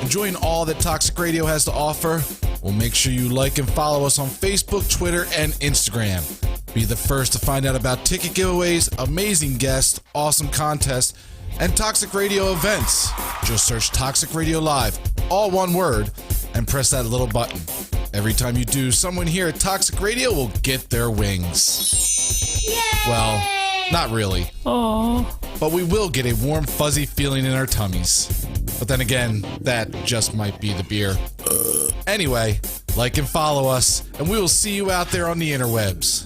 enjoying all that Toxic Radio has to offer? Well, make sure you like and follow us on Facebook, Twitter, and Instagram. Be the first to find out about ticket giveaways, amazing guests, awesome contests, and Toxic Radio events. Just search Toxic Radio Live, all one word, and press that little button. Every time you do, someone here at Toxic Radio will get their wings. Yay! Well, not really. Aww. But we will get a warm, fuzzy feeling in our tummies. But then again, that just might be the beer. Anyway, like and follow us, and we will see you out there on the interwebs.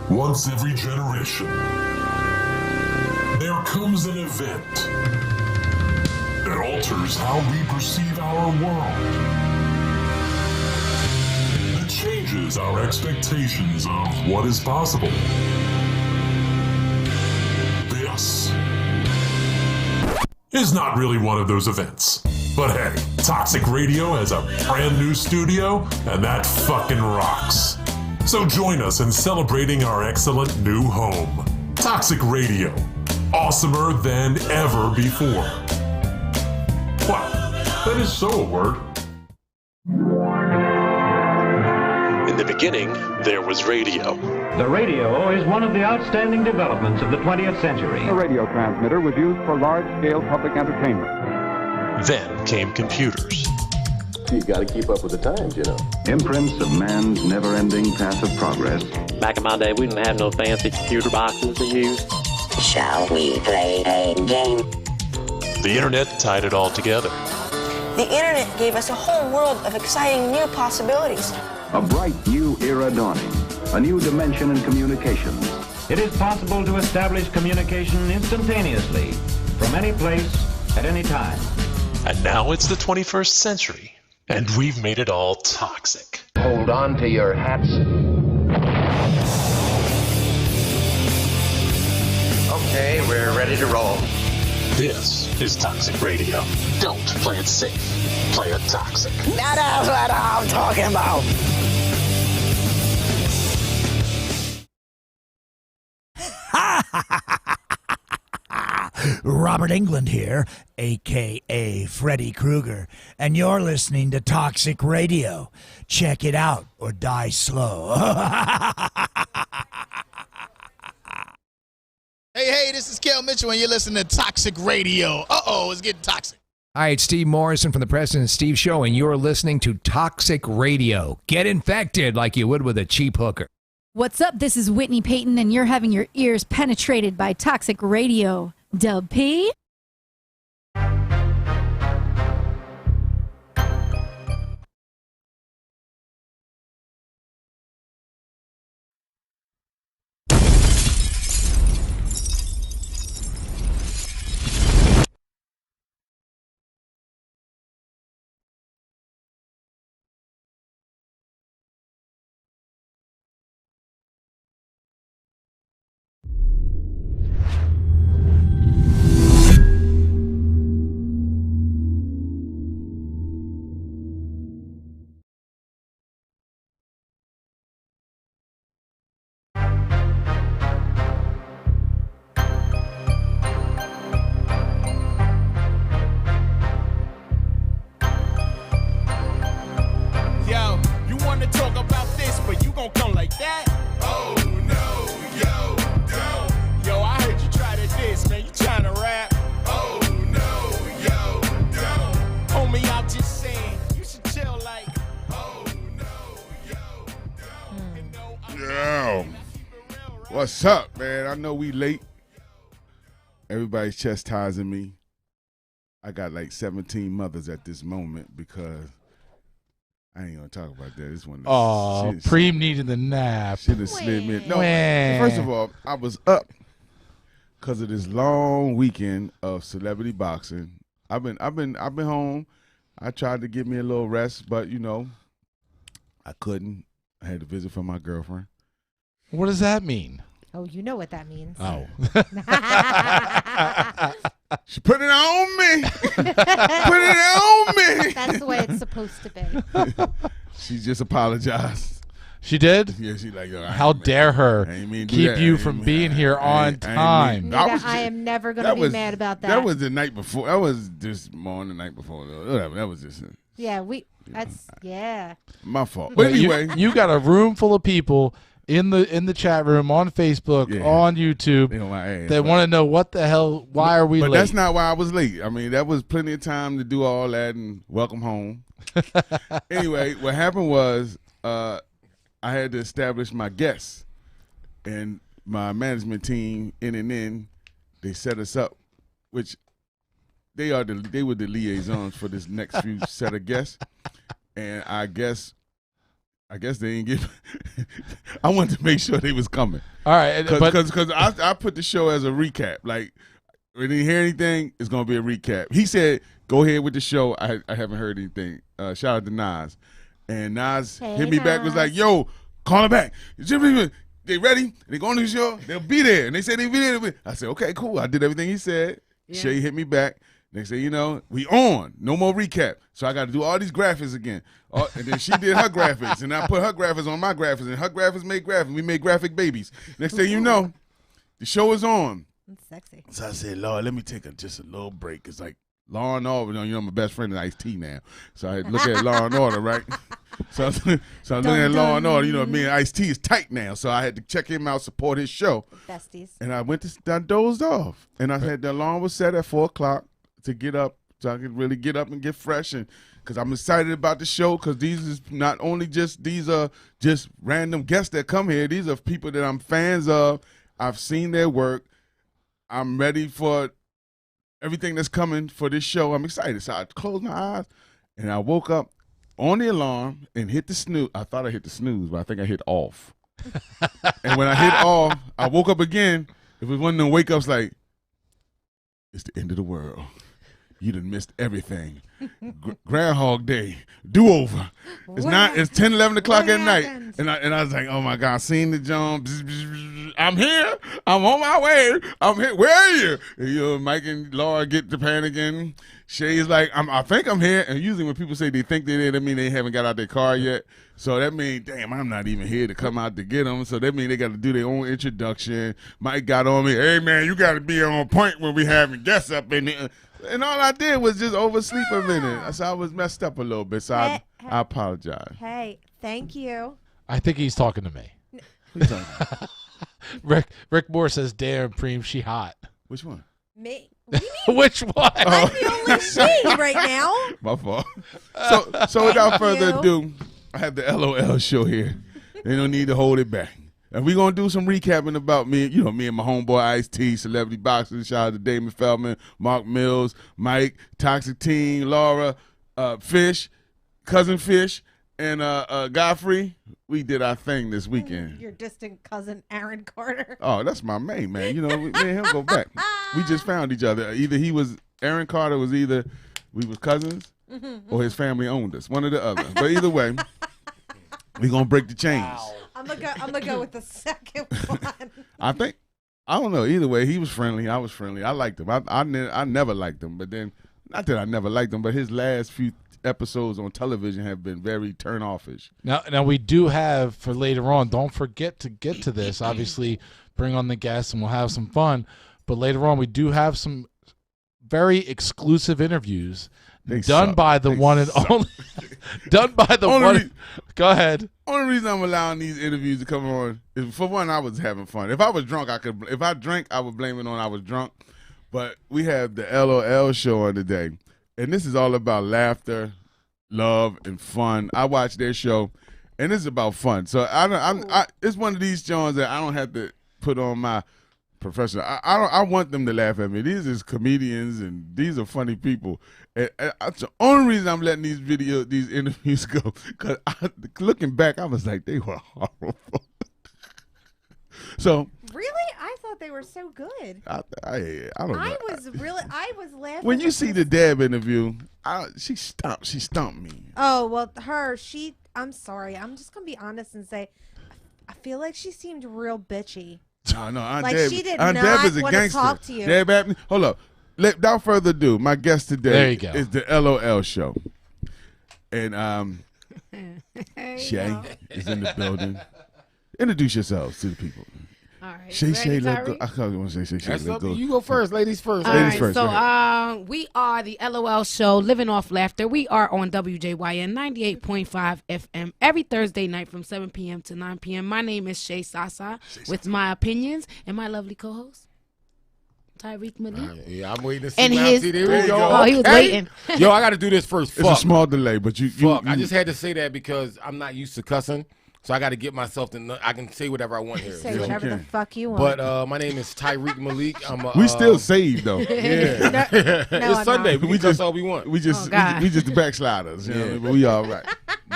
Once every generation, there comes an event that alters how we perceive our world. That changes our expectations of what is possible. This is not really one of those events. But hey, Toxic Radio has a brand new studio, and that fucking rocks. So join us in celebrating our excellent new home. Toxic Radio. Awesomer than ever before. What? That is so a word. In the beginning, there was radio. The radio is one of the outstanding developments of the 20th century. A radio transmitter was used for large-scale public entertainment. Then came computers. You got to keep up with the times, you know. Imprints of man's never-ending path of progress. Back in my day, we didn't have no fancy computer boxes to use. Shall we play a game? The internet tied it all together. The internet gave us a whole world of exciting new possibilities. A bright new era dawning. A new dimension in communications. It is possible to establish communication instantaneously, from any place, at any time. And now it's the 21st century, and we've made it all toxic. Hold on to your hats. Okay, we're ready to roll. This is Toxic Radio. Don't play it safe. Play it toxic. That's what I'm talking about. Robert Englund here, a.k.a. Freddy Krueger, and you're listening to Toxic Radio. Check it out or die slow. Hey, this is Kel Mitchell, and you're listening to Toxic Radio. Uh-oh, it's getting toxic. Hi, it's Steve Morrison from the President Steve Show, and you're listening to Toxic Radio. Get infected like you would with a cheap hooker. What's up? This is Whitney Payton, and you're having your ears penetrated by Toxic Radio. Dub P. What's up, man? I know we late. Everybody's chastising me. I got like 17 mothers at this moment because I ain't gonna talk about that. This one. Oh, Preem needed the nap. Should have slid me. No, first of all, I was up because of this long weekend of celebrity boxing. I've been home. I tried to give me a little rest, but you know, I couldn't. I had to visit from my girlfriend. What does that mean? Oh, you know what that means. Oh. She put it on me. Put it on me. That's the way it's supposed to be. She just apologized. She did? Yeah, she like, yo, how dare her keep you from being here on time. I am never going to be mad about that. That was the night before. That was just morning the night before. Whatever. That was just. Yeah, my fault. But anyway, you got a room full of people in the chat room on Facebook, on YouTube, that want to know what the hell, why are we late? But that's not why I was late. I mean, that was plenty of time to do all that and welcome home. Anyway, what happened was I had to establish my guests, and my management team, NNN, they set us up, which they were the liaisons for this next few set of guests, and I guess they didn't get. I wanted to make sure they was coming. All right, because I put the show as a recap. Like, we didn't hear anything, it's gonna be a recap. He said, "Go ahead with the show." I haven't heard anything. Shout out to Nas, and Nas hit me back, was like, "Yo, call her back. They ready? They going to the show? They'll be there." And they said they'll be there. I said, "Okay, cool." I did everything he said. Yeah. Shay hit me back. Next thing you know, we on. No more recap. So I got to do all these graphics again. And then she did her graphics, and I put her graphics on my graphics, and her graphics made graphics. We made graphic babies. Next thing you know, the show is on. That's sexy. So I said, "Lord, let me take just a little break." It's like Law and Order. You know, I'm my best friend in Ice-T now. So I had to look at Law and Order, right? So I'm looking at Law and Order. You know, me and Ice-T is tight now. So I had to check him out, support his show. Besties. And I dozed off. And I had the alarm was set at 4 o'clock to get up, so I could really get up and get fresh, and because I'm excited about the show, because these are just random guests that come here. These are people that I'm fans of. I've seen their work. I'm ready for everything that's coming for this show. I'm excited. So I closed my eyes, and I woke up on the alarm and hit the snooze. I thought I hit the snooze, but I think I hit off. And when I hit off, I woke up again. It was one of them wake-ups like, it's the end of the world. You done missed everything. Groundhog Day, do-over. It's 10, 11 o'clock at night. And I was like, oh my God, seen the jump. I'm here. I'm on my way. I'm here. Where are you? And, you know, Mike and Laura get to panicking. Shay's like, I think I'm here. And usually when people say they think they're there, that mean they haven't got out their car yet. So that means, damn, I'm not even here to come out to get them. So that means they got to do their own introduction. Mike got on me, hey man, you got to be on point when we having guests up in there. And all I did was just oversleep a minute. So I was messed up a little bit. So I apologize. Hey, thank you. I think he's talking to me. Who's talking? Rick Moore says, "Damn, Preem, she hot." Which one? Me. Which one? I'm the only she right now. My fault. So without further ado, I have the LOL show here. They don't need to hold it back. And we're going to do some recapping about me and my homeboy Ice-T, Celebrity Boxing. Shout out to Damon Feldman, Mark Mills, Mike, Toxic Team, Laura, Fish, Cousin Fish, and Godfrey. We did our thing this weekend. Your distant cousin, Aaron Carter. Oh, that's my main man. You know, me and him go back. We just found each other. Aaron Carter was either we was cousins or his family owned us. One or the other. But either way, we going to break the chains. Wow. I'm gonna go with the second one. I don't know. Either way, he was friendly. I was friendly. I liked him. I never liked him, but then not that I never liked him, but his last few episodes on television have been very turn-offish. Now we do have for later on. Don't forget to get to this. Obviously, bring on the guests and we'll have some fun. But later on, we do have some very exclusive interviews. Done by the one and only. Done by the one. Go ahead. Only reason I'm allowing these interviews to come on is, for one, I was having fun. If I was drunk, if I drank, I would blame it on I was drunk. But we have the LOL show on today, and this is all about laughter, love, and fun. I watch their show, and this is about fun. So it's one of these shows that I don't have to put on my professional. I want them to laugh at me. These is comedians, and these are funny people. And that's the only reason I'm letting these interviews go. Because looking back, I was like, they were horrible. So really, I thought they were so good. I don't know. I was laughing. When you see the Deb interview, she stumped me. Oh well, I'm sorry. I'm just gonna be honest and say, I feel like she seemed real bitchy. No, Aunt Deb, she did Aunt not Deb is a want gangster. to talk to you. Deb, hold up. Without further ado, my guest today there you go. is the LOL show, and Shay is in the building. Introduce yourselves to the people. All right. Shay, let go. I can't want to say Shay. That's up to you. You go first. Ladies first. Ladies first. So we are the LOL show, Living Off Laughter. We are on WJYN 98.5 FM every Thursday night from 7 p.m. to 9 p.m. My name is Shay Sasa with my opinions and my lovely co-host, Tyreek Malik. Yeah, I'm waiting to see. And his, his, there we go. Oh, he was waiting. Yo, I got to do this first. It's a small delay, but you. I just had to say that because I'm not used to cussing. So I got to get myself to. I can say whatever I want here. Say whatever the fuck you want. But my name is Tyreek Malik. We still saved though. Yeah, it's Sunday. We just all we want. We just the backsliders. You know what I mean? But we all right.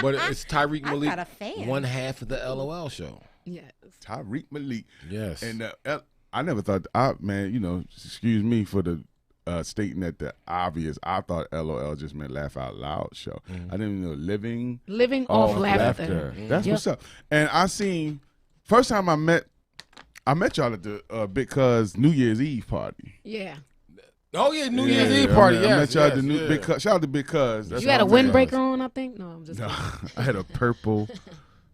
But it's Tyreek Malik, got a fan. one half of the LOL show. Yes. Tyreek Malik. Yes. And I never thought. Excuse me for the. Stating that the obvious, I thought LOL just meant laugh out loud show. I didn't even know living off laughter. That's what's up. And I seen first time I met y'all at the Big Cuz New Year's Eve party. Yeah. Oh yeah, New Year's Eve party. I met y'all at the new Big Cuz. Shout out to Big Cuz. You had a windbreaker on, I think. No, I'm just. No, I had a purple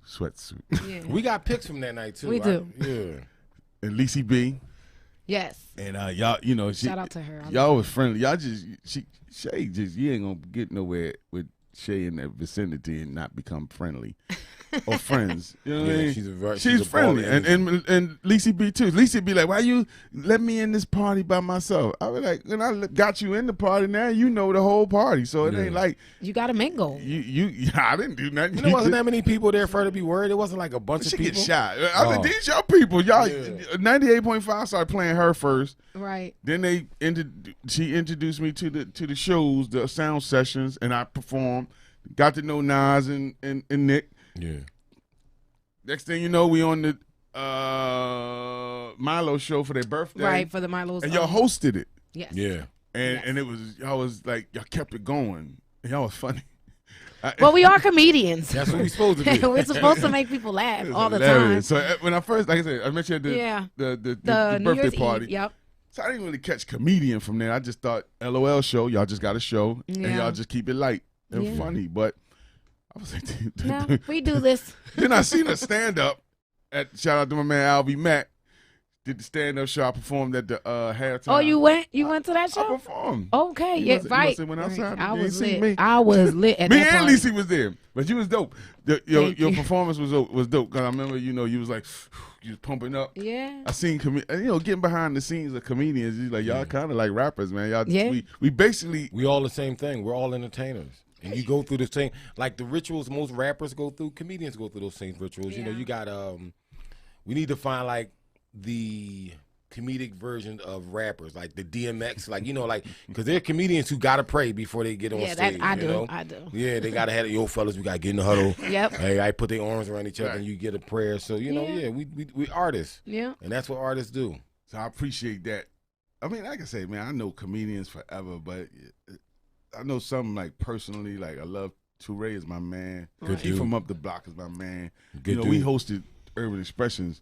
sweatsuit. Yeah. We got pics from that night too. We do. Yeah. And Lacey B. Yes. And y'all, shout out to her. Y'all was friendly. Y'all Shay you ain't gonna get nowhere with Shay in that vicinity and not become friendly or friends. You know what I mean? She's friendly, and Lacey B too. Lacey be like, "Why you let me in this party by myself?" I was like, "When I got you in the party, now you know the whole party, so it ain't like you got to mingle." I didn't do nothing. There wasn't that many people there for her to be worried. It wasn't like a bunch of people. She get shot. I mean, these y'all people, y'all. 98.5 started playing her first. Right. Then she introduced me to the shows, the sound sessions, and I performed. Got to know Nas and Nick. Yeah. Next thing you know, we on the Milo show for their birthday. Right, for the Milo's. And y'all hosted it. Yes. Yeah. And it was y'all was like y'all kept it going. And y'all was funny. Well, we are comedians. That's what we're supposed to be. We're supposed to make people laugh all the hilarious. time. So when I first, like I said, I mentioned the birthday party. Eve, yep. So I didn't really catch comedian from there. I just thought LOL show. Y'all just got a show, and y'all just keep it light and funny. But I was like, no, we do this. Then I seen a stand up shout out to my man Albie Mack. Did the stand up show. I performed at the halftime. Oh, you went to that show? I performed. Okay, right. Went outside. I was lit. I was lit at me that and party. Lacey was there, but you was dope. Your performance was dope. Cause I remember, you was like, you was pumping up. Yeah. I seen getting behind the scenes of comedians. You like y'all kind of like rappers, man. Y'all, we basically we all the same thing. We're all entertainers. And you go through the same, like the rituals most rappers go through, comedians go through those same rituals. Yeah. You got we need to find like the comedic version of rappers, like the DMX, because there are comedians who gotta pray before they get on stage. I do. Yeah, they gotta have it. Yo, fellas, we gotta get in the huddle. Yep. Hey, I put their arms around each other and you get a prayer. So we artists. Yeah. And that's what artists do. So I appreciate that. I mean, like I say, man, I know comedians forever, but I know some like personally. Like I love Toure is my man. Good He dude. from Up the Block is my man. Good we hosted Urban Expressions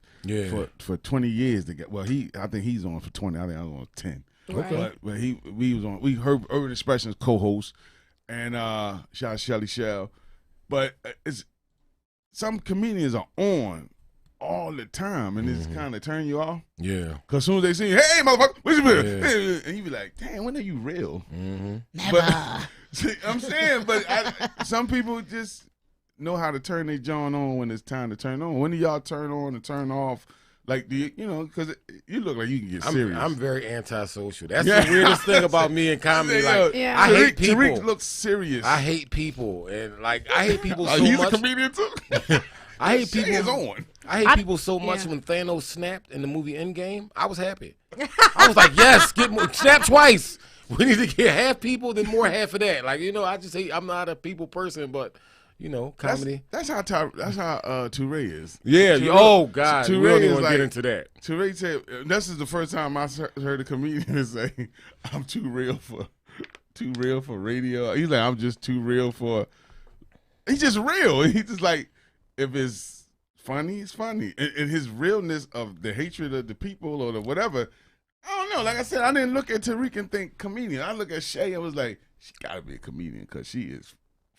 for 20 years. I think he's on for 20. I think I was on 10. Okay. But we heard Urban Expressions co-host, and shout out Shelly Shell. But it's some comedians are on all the time, and it's kind of turn you off. Yeah. Because as soon as they see you, hey, motherfucker, what's your business? And you be like, damn, when are you real? Never. But, I'm saying, but some people just know how to turn their jaw on when it's time to turn on. When do y'all turn on and turn off? Like, do because you look like you can get serious. I'm very antisocial. That's the weirdest thing about me in comedy. Like, I hate people. Tariq looks serious. I hate people, and like I hate people so he's much. A comedian too. I hate people. On. I hate people so much. When Thanos snapped in the movie Endgame, I was happy. I was like, yes, snap twice. We need to get half people, then more half of that. Like, I just hate. I'm not a people person, but comedy. That's how Toure is. Yeah. Toure, oh God. Toure we don't even is get into that. Toure said, this is the first time I heard a comedian say, "I'm too real for radio." He's like, "I'm just too real for." He's just real. He's just like, if it's funny, it's funny, and his realness of the hatred of the people or the whatever. I don't know. Like I said, I didn't look at Tariq and think comedian. I look at Shay and was like, she got to be a comedian because she is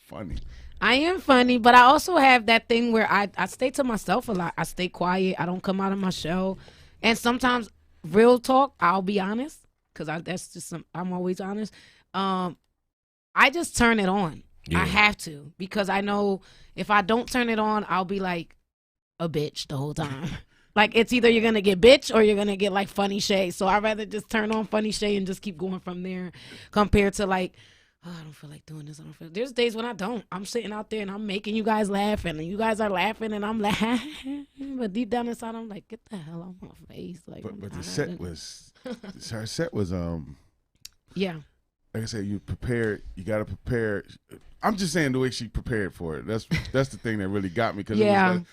funny. I am funny, but I also have that thing where I stay to myself a lot. I stay quiet. I don't come out of my shell. And sometimes, real talk, I'll be honest, because I'm always honest. I just turn it on. Yeah. I have to, because I know if I don't turn it on, I'll be like a bitch the whole time. Like, it's either you're going to get bitch or you're going to get, like, funny Shay. So I'd rather just turn on funny Shay and just keep going from there compared to, like, oh, I don't feel like doing this. There's days when I don't. I'm sitting out there and I'm making you guys laugh, and you guys are laughing, and I'm laughing. But deep down inside, I'm like, get the hell out my face. Like, but the set was, her set was, yeah. Like I said, you prepared. You got to prepare. I'm just saying the way she prepared for it. That's the thing that really got me. Cause yeah. It was like,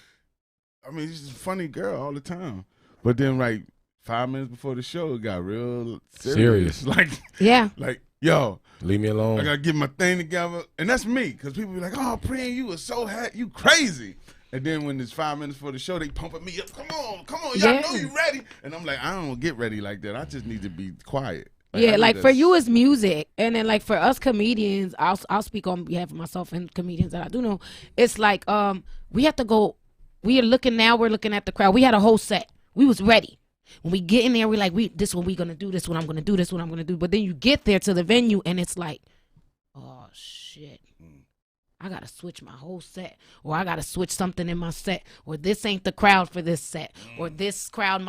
I mean, she's a funny girl all the time. But then, like, 5 minutes before the show, it got real serious. Like, yeah. Like, yo, leave me alone. I got to get my thing together. And that's me. Because people be like, oh, Preem, you were so happy. You crazy. And then when it's 5 minutes before the show, they pumping me up. Come on. Y'all know you ready. And I'm like, I don't get ready like that. I just need to be quiet. Like for you it's music, and then like for us comedians, I'll speak on behalf of myself and comedians that I do know. It's like we have to go. We're looking at the crowd. We had a whole set. We was ready. When we get in there, we're like, this what we gonna do. This what I'm gonna do. This what I'm gonna do. But then you get there to the venue, and it's like, oh shit. I gotta switch my whole set, or I gotta switch something in my set, or this ain't the crowd for this set, or this crowd,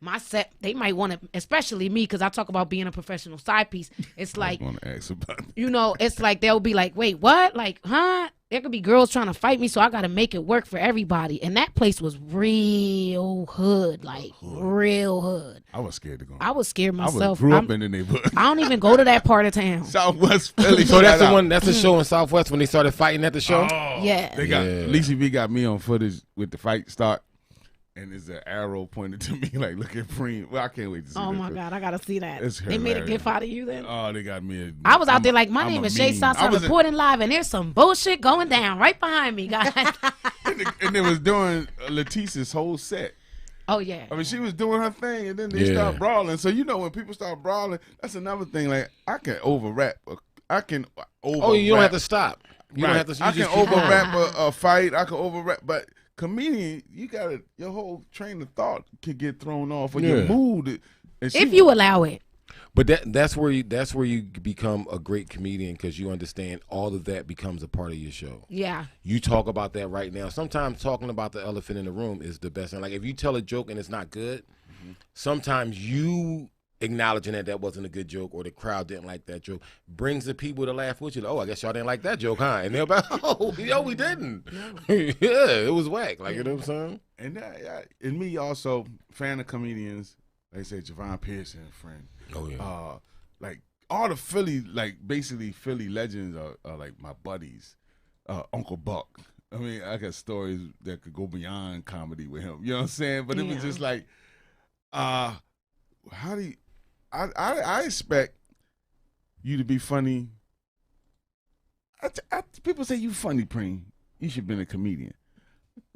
my set, they might want to, especially me, because I talk about being a professional side piece. It's like, it's like they'll be like, wait, what? Like, huh? There could be girls trying to fight me, so I gotta make it work for everybody. And that place was real hood, like real hood. I was scared to go. I was scared myself. I grew up in the neighborhood. I don't even go to that part of town. Southwest Philly. So that's the one. That's the show in Southwest when they started fighting at the show. Oh, yeah. They got Lisa B got me on footage with the fight start, and there's an arrow pointed to me like, look at Preem. Well, I can't wait to see. Oh my God, I gotta see that. It's they made a gif out of you then. Oh, they got me. I was out there like, my name is Shay Sasa, reporting live, and there's some bullshit going down right behind me, guys. and it was during Letitia's whole set. Oh yeah. I mean, she was doing her thing, and then they start brawling. So when people start brawling, that's another thing. Like, I can overrap. I can over. Oh, you don't have to stop. You don't right. have to. I can overrap a fight. I can overrap, but comedian, you gotta, your whole train of thought can get thrown off, or your mood. If you allow it. But that's where you become a great comedian, because you understand all of that becomes a part of your show. Yeah. You talk about that right now. Sometimes talking about the elephant in the room is the best thing. Like, if you tell a joke and it's not good, sometimes you acknowledging that wasn't a good joke, or the crowd didn't like that joke, brings the people to laugh with you. Like, oh, I guess y'all didn't like that joke, huh? And they're like, oh, yo, we didn't. Yeah, it was whack. Like, you know what I'm saying? And me also, fan of comedians, like I say, Javon Pearson, friend. Oh yeah. Like all the Philly, like basically Philly legends are like my buddies. Uncle Buck. I mean, I got stories that could go beyond comedy with him. You know what I'm saying? But it was just like, how do you? I expect you to be funny. People say you funny, Preem. You should have been a comedian.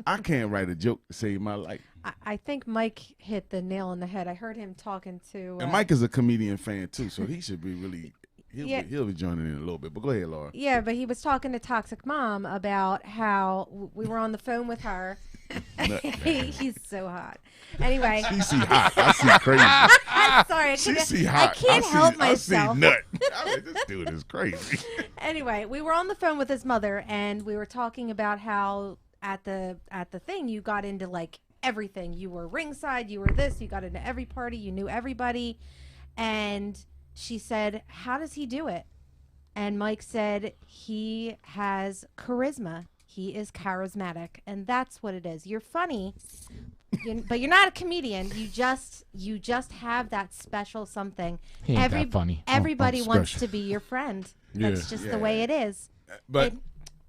I can't write a joke to save my life. I think Mike hit the nail on the head. I heard him talking to... and Mike is a comedian fan, too, so he should be really... He'll be joining in a little bit. But go ahead, Laura. Yeah, but he was talking to Toxic Mom about how we were on the phone with her. He's so hot. Anyway. She see hot. I see crazy. I'm sorry. She see hot. I can't help myself. I see nut. I mean, this dude is crazy. Anyway, we were on the phone with his mother, and we were talking about how at the thing you got into like everything. You were ringside, you were this, you got into every party, you knew everybody. And she said, how does he do it? And Mike said, he has charisma. He is charismatic. And that's what it is. You're funny, but you're not a comedian. You just have that special something. He ain't that funny. Everybody wants to be your friend. That's just the way it is. But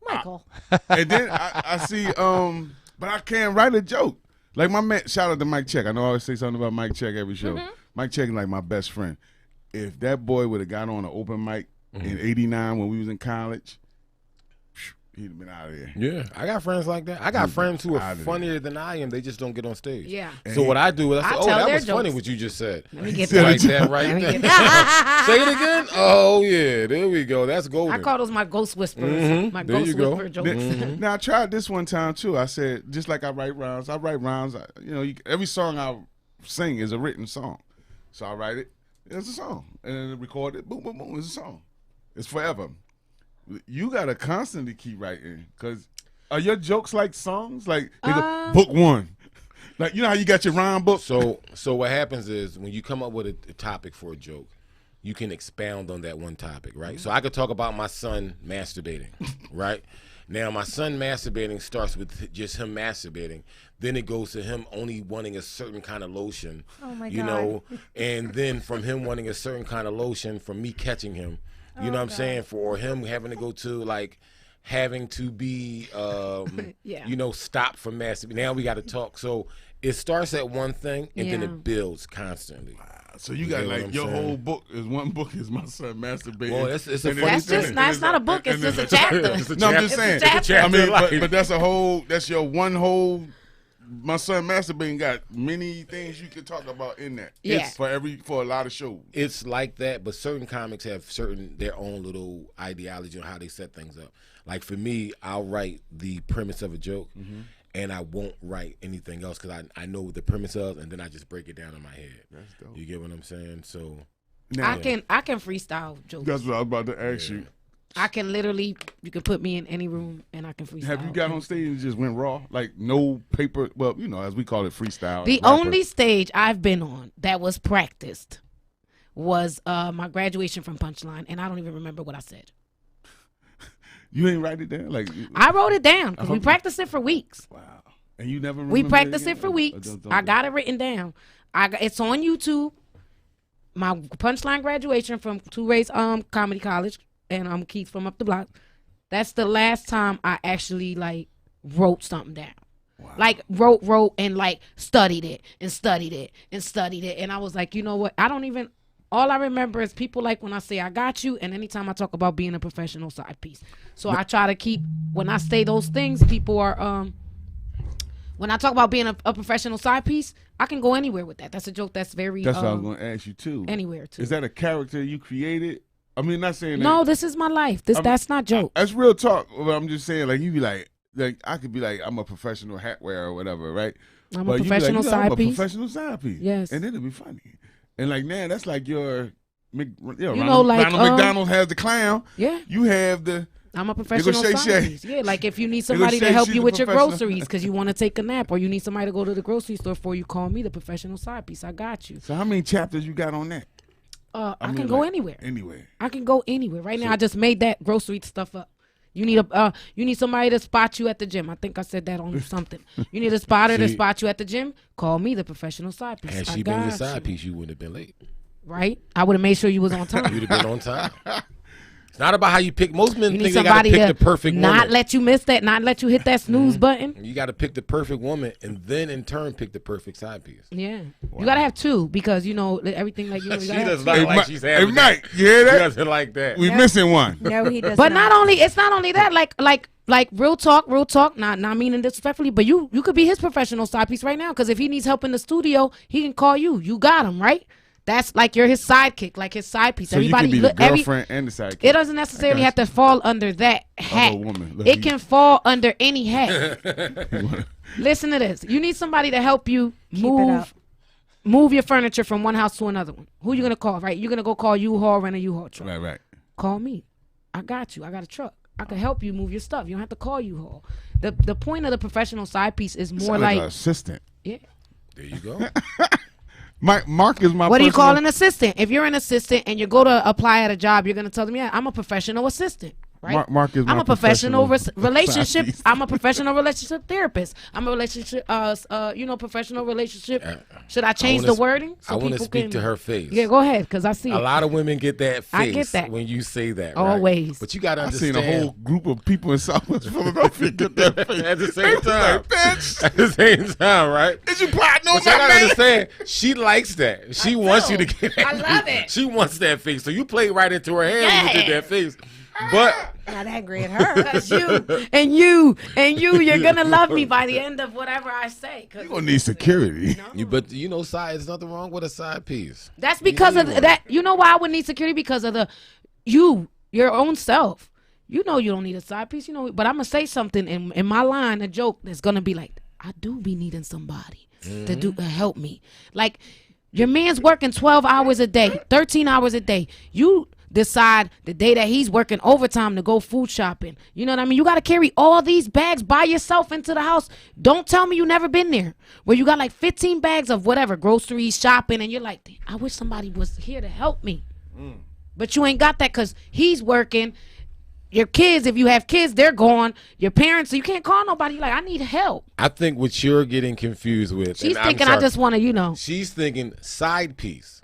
Michael. And then I see, but I can't write a joke. Like my man, shout out to Mike Check. I know I always say something about Mike Check every show. Mike Check is like my best friend. If that boy would have got on an open mic in '89 when we was in college, he'd have been out of there. Yeah, I got friends like that. I got friends who are funnier than I am. They just don't get on stage. Yeah. So what I do is I say, I that was jokes. funny what you just said. Let me get like that. that right there. Say it again. Oh yeah, there we go. That's golden. I call those my ghost whispers. My There ghost you go. whisper jokes. Now I tried this one time too. I said, just like I write rhymes. Every song I sing is a written song. So I write it. It's a song, and then record it. Boom, boom, boom. It's a song. It's forever. You gotta constantly keep writing, because are your jokes like songs? Like book one, like you know how you got your rhyme book. So what happens is when you come up with a topic for a joke, you can expound on that one topic, right? So I could talk about my son masturbating, right? Now my son masturbating starts with just him masturbating. Then it goes to him only wanting a certain kind of lotion, and then from him wanting a certain kind of lotion, from me catching him, you know what I'm saying, for him having to go to like having to be, stopped from masturbating. Now we got to talk. So it starts at one thing and then it builds constantly. So you got like your whole book is one book is my son masturbating. Well, it's a funny That's just it's not a book. It's just a chapter. No, I'm just saying. I mean, but that's your one whole. My son masturbating got many things you could talk about in that. Yeah. For a lot of shows. It's like that, but certain comics have their own little ideology on how they set things up. Like for me, I'll write the premise of a joke, and I won't write anything else because I know what the premise of, and then I just break it down in my head. That's dope. You get what I'm saying? So now, I can freestyle jokes. That's what I was about to ask you. I can literally, you can put me in any room and I can freestyle. Have you got on stage and just went raw? Like no paper, well, as we call it, freestyle. The only stage I've been on that was practiced was my graduation from Punchline, and I don't even remember what I said. You ain't write it down? I wrote it down because we practiced it for weeks. Wow. And you never remember We practiced it for weeks. I got it written down. It's on YouTube. My Punchline graduation from Two Rays Comedy College. And Keith from up the block. That's the last time I actually wrote something down. Wow. Like wrote and studied it. And I was like, you know what? All I remember is people like when I say I got you, and anytime I talk about being a professional side piece. So I try to keep, when I say those things, people are when I talk about being a professional side piece, I can go anywhere with that. That's a joke that's very That's what I was gonna ask you too. Anywhere too. Is that a character you created? I mean, not saying no, that. This is my life. That's not joke. That's real talk. But I'm just saying, you be like I could be like, I'm a professional hat wearer or whatever, right? I'm a professional side piece. I'm a professional side piece. Yes. And then it'd be funny. And man, that's like your, Ronald McDonald has the clown. Yeah. You have the. I'm a professional side piece. Yeah, like if you need somebody to help you with your groceries because you want to take a nap, or you need somebody to go to the grocery store for you, call me, the professional side piece. I got you. So how many chapters you got on that? I can go anywhere. Anywhere. I can go anywhere. Right now, I just made that grocery stuff up. You need somebody to spot you at the gym. I think I said that on something. You need a spotter to spot you at the gym. Call me, the professional side piece. Had she been your side piece, you wouldn't have been late. Right? I would have made sure you was on time. You'd have been on time. It's not about how you pick. Most men think they got to pick the perfect woman. Not let you miss that. Not let you hit that snooze button. You got to pick the perfect woman, and then in turn pick the perfect side piece. Yeah, you got to have two because everything like you. She does not like she's having. Hey, Mike, you hear that? She doesn't like that. We missing one. No, he does. But it's not only that. Like real talk. Not meaning disrespectfully, but you could be his professional side piece right now because if he needs help in the studio, he can call you. You got him right. That's like you're his sidekick, like his side piece. So everybody, you can be the girlfriend and the sidekick. It doesn't necessarily have to fall under that hat. It can fall under any hat. Listen to this. You need somebody to help you move your furniture from one house to another one. Who you gonna call? Right? You're gonna go call U-Haul, rent a U-Haul truck. Right. Call me. I got you. I got a truck. I can help you move your stuff. You don't have to call U-Haul. The point of the professional side piece is more like an assistant. Yeah. There you go. Mark is my. What do you call an assistant? If you're an assistant and you go to apply at a job, you're gonna tell them, "Yeah, I'm a professional assistant." Right? Mark is. I'm a professional relationship. I'm a professional relationship therapist. I'm a relationship. Professional relationship. Should I change the wording? So I want to speak to her face. Yeah, go ahead, because I see a lot of women get that face. I get that when you say that. Always. Right? But you got to understand. I've seen a whole group of people in Southwest Philadelphia get that face at the same time. Bitch. At the same time, right? Is you plotting on my man? I gotta understand. She likes that. She wants you to get. I love it. She wants that face. So you play right into her hand when you did that face. But not angry at her. Because you're gonna love me by the end of whatever I say. You're gonna need security. But there's nothing wrong with a side piece. That's because of that. You know why I would need security? Because of your own self. You know you don't need a side piece. But I'm gonna say something in my line, a joke that's gonna be like, I do be needing somebody to help me. Like your man's working 12 hours a day, 13 hours a day. You decide the day that he's working overtime to go food shopping. You know what I mean? You got to carry all these bags by yourself into the house. Don't tell me you never been there where you got like 15 bags of whatever, groceries, shopping, and you're like, I wish somebody was here to help me. But you ain't got that because he's working. Your kids, if you have kids, they're gone. Your parents, so you can't call nobody. You're like, I need help. I think what you're getting confused with. She's thinking I just want to, She's thinking side piece.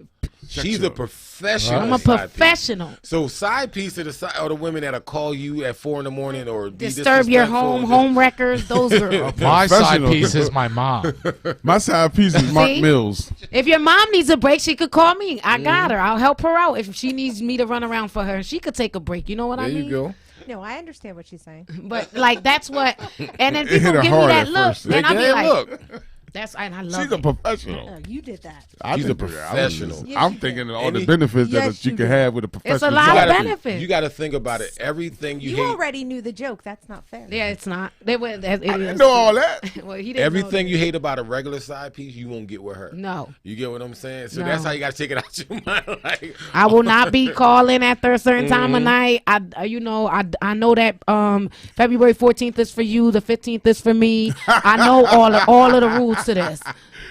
She's a professional. I'm a professional. Piece. So side piece are the women that'll call you at 4 a.m. or disturb your home wreckers. Those girls. My side piece is my mom. My side piece is Mark Mills. If your mom needs a break, she could call me. I got her. I'll help her out if she needs me to run around for her. She could take a break. You know what I mean? There you go. No, I understand what she's saying. But like that's what. And then people give me that look, and I'll be like, and I love. She's a professional. You did that. She's a professional. I'm thinking of all the benefits that you can have with a professional. It's a lot of benefits. You got to think about it. Everything you hate. Already knew the joke. That's not fair. Yeah, it's not. I didn't know all that. Well, he didn't everything you hate about a regular side piece, you won't get with her. No. You get what I'm saying? So that's how you got to take it out your mind. Like, I will not be calling after a certain time of night. I know that February 14th is for you. The 15th is for me. I know all of the rules to this.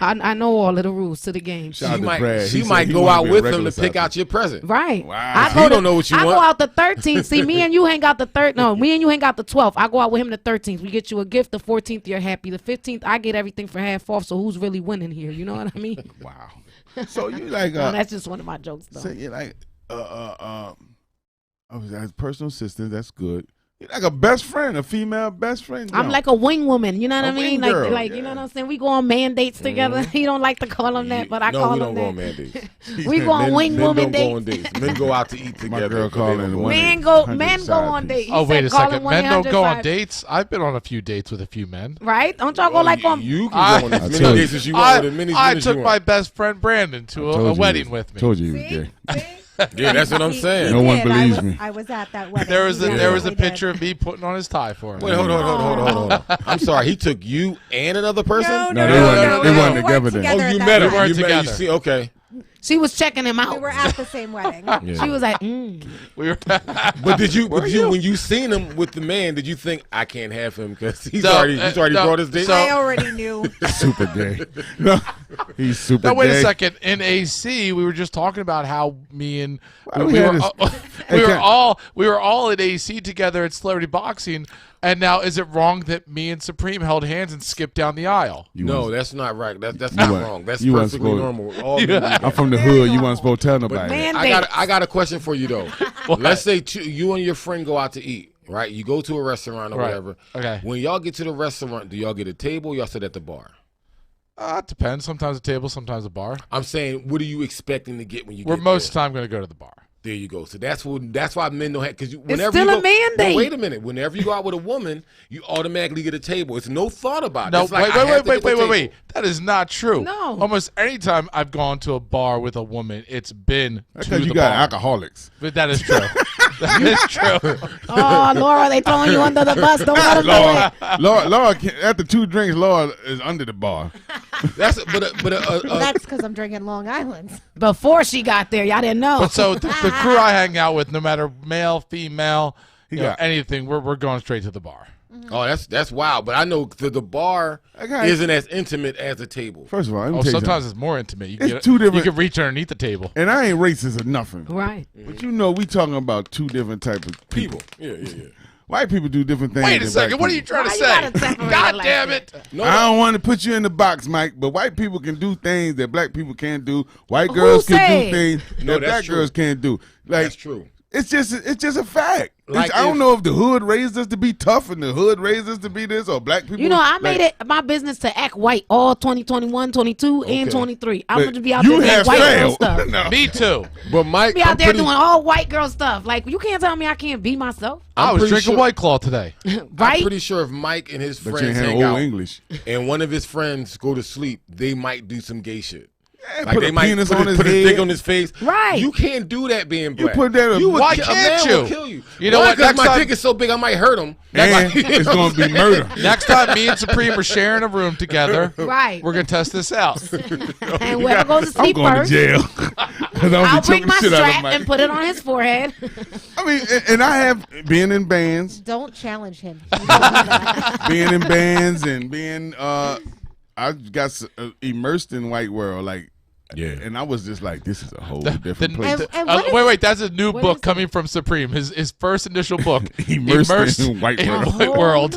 I know all of the rules to the game. She might go out with him to pick out your present. Right. Wow. You don't know what you want. I go out the 13th. See, me and you hang out the 3rd. No, me and you hang out the 12th. I go out with him the 13th. We get you a gift. The 14th, you're happy. The 15th, I get everything for half off. So who's really winning here? You know what I mean? Wow. So you like? No, that's just one of my jokes, though. So you like? As personal assistant, that's good. You're like a best friend, a female best friend. I'm like a wing woman, you know what I mean? Girl, like you know what I'm saying? We go on man dates together. You don't like to call them that, but I call them that. No, we don't go on man dates. We go on wing woman dates. Men don't go on dates. Men go out to eat together. My girl calling men go on dates. Oh, wait a second. Men don't go on dates? I've been on a few dates with a few men. Right? Don't y'all go like on... You can go on as many dates as you want with as many I as took you my want. best friend Brandon to a wedding with me. Told you he was gay. Yeah, that's what I'm saying. No one believes me. I was at that wedding. There was a picture of me putting on his tie for him. Wait, hold on. I'm sorry. He took you and another person? No, they weren't together then. Oh, you met him. We weren't together. You see, okay. She was checking him out. We were at the same wedding. She was like, We were. But when you seen him with the man, did you think I can't have him because he's already brought his date? I already knew. Super gay. No, he's super gay. Now wait a second. In AC, we were just talking about how me and we were all in AC together at Celebrity Boxing. And now, is it wrong that me and Supreme held hands and skipped down the aisle? No, that's not right. That's not wrong. That's perfectly normal. I'm from the hood. You weren't supposed to tell nobody. I got a question for you though. Let's say you and your friend go out to eat. Right? You go to a restaurant or whatever. Okay. When y'all get to the restaurant, do y'all get a table or y'all sit at the bar? It depends. Sometimes a table, sometimes a bar. I'm saying, what are you expecting to get when you We're get most of there? the time going to go to the bar. There you go. So that's why men don't have, because whenever it's still you go, a mandate. No, wait a minute. Whenever you go out with a woman, you automatically get a table. It's no thought about it. No, it's like, wait. That is not true. No. Almost any time I've gone to a bar with a woman, it's been That's to the you got bar. alcoholics. But that is true. That is true. oh, Laura, they throwing you under the bus. Don't let them know it. Laura, after 2 drinks, Laura is under the bar. That's That's because I'm drinking Long Island. Before she got there, y'all didn't know. But so the crew I hang out with, no matter male, female, anything, we're going straight to the bar. Oh, that's wild. But I know the bar isn't as intimate as the table. First of all, sometimes it's more intimate. It's two different. You can reach underneath the table. And I ain't racist or nothing. Right. But we talking about 2 different types of people. Yeah. White people do different things. Wait a second. What are you trying to say? God damn it. No, I don't want to put you in the box, Mike, but white people can do things that black people can't do. White girls can do things that black girls can't do. Like, that's true. It's just a fact. Like I don't know if the hood raised us to be tough and the hood raised us to be this, or black people. You know, I made it my business to act white all 2021, 22, and 23. I'm going to be out there doing white girl stuff. No. Me too. But Mike, be out there doing all white girl stuff. Like, you can't tell me I can't be myself. I was drinking White Claw today. Right? I'm pretty sure if Mike and his friends hang out English. and one of his friends go to sleep, they might do some gay shit. Yeah, like put they a might penis put on his his head. dick on his face. Right. You can't do that being black. You put that. Why a can't man you? will kill you. You know Why? what? Because Next my time, dick is so big, I might hurt him. And it's going to be murder. next time me and Supreme are sharing a room together, Right. we're going to test this out. And whoever goes to sleep I'm going first, to jail. I'll bring my strap and put it on his forehead. I mean, and I have been in bands. Don't challenge him. Being in bands and being, I got immersed in white world, like. Yeah, and I was just like, "This is a whole different place." Wait, that's a new book coming from Supreme. His first initial book, Immersed in White World.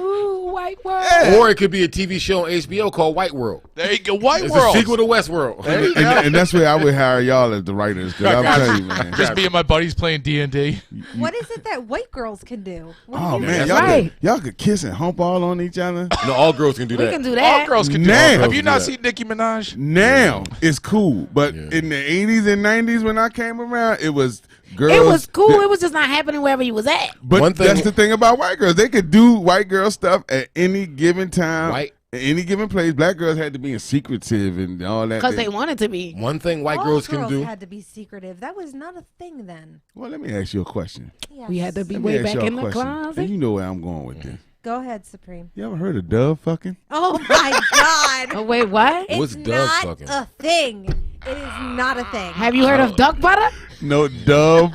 White World. Yeah. Or it could be a TV show on HBO called White World. There you go, White It's World. a sequel to Westworld. And that's where I would hire y'all as the writers. Because I'm telling you, man. Just me and my buddies playing D&D. What is it that white girls can do? Oh man, right. y'all could kiss and hump all on each other. No, all girls can do We that. can do that. All girls can do Now. that. Have you not seen Nicki Minaj? Now it's cool, but in the 80s and 90s when I came around, it was girls. It was cool. It was just not happening wherever you was at. But that's the thing about white girls. They could do white girl stuff at any given time. At any given place. Black girls had to be secretive and all that. Because they wanted to be. One thing white All girls can do. had to be secretive. That was not a thing then. Well, let me ask you a question. Yes. We had to be Let me way ask back y'all a in the question. closet. And you know where I'm going with this. Go ahead, Supreme. You ever heard of dove fucking? Oh my God. Oh, wait, what? What's It's dove not fucking? a thing. It is not a thing. Have you heard of duck butter? No, dove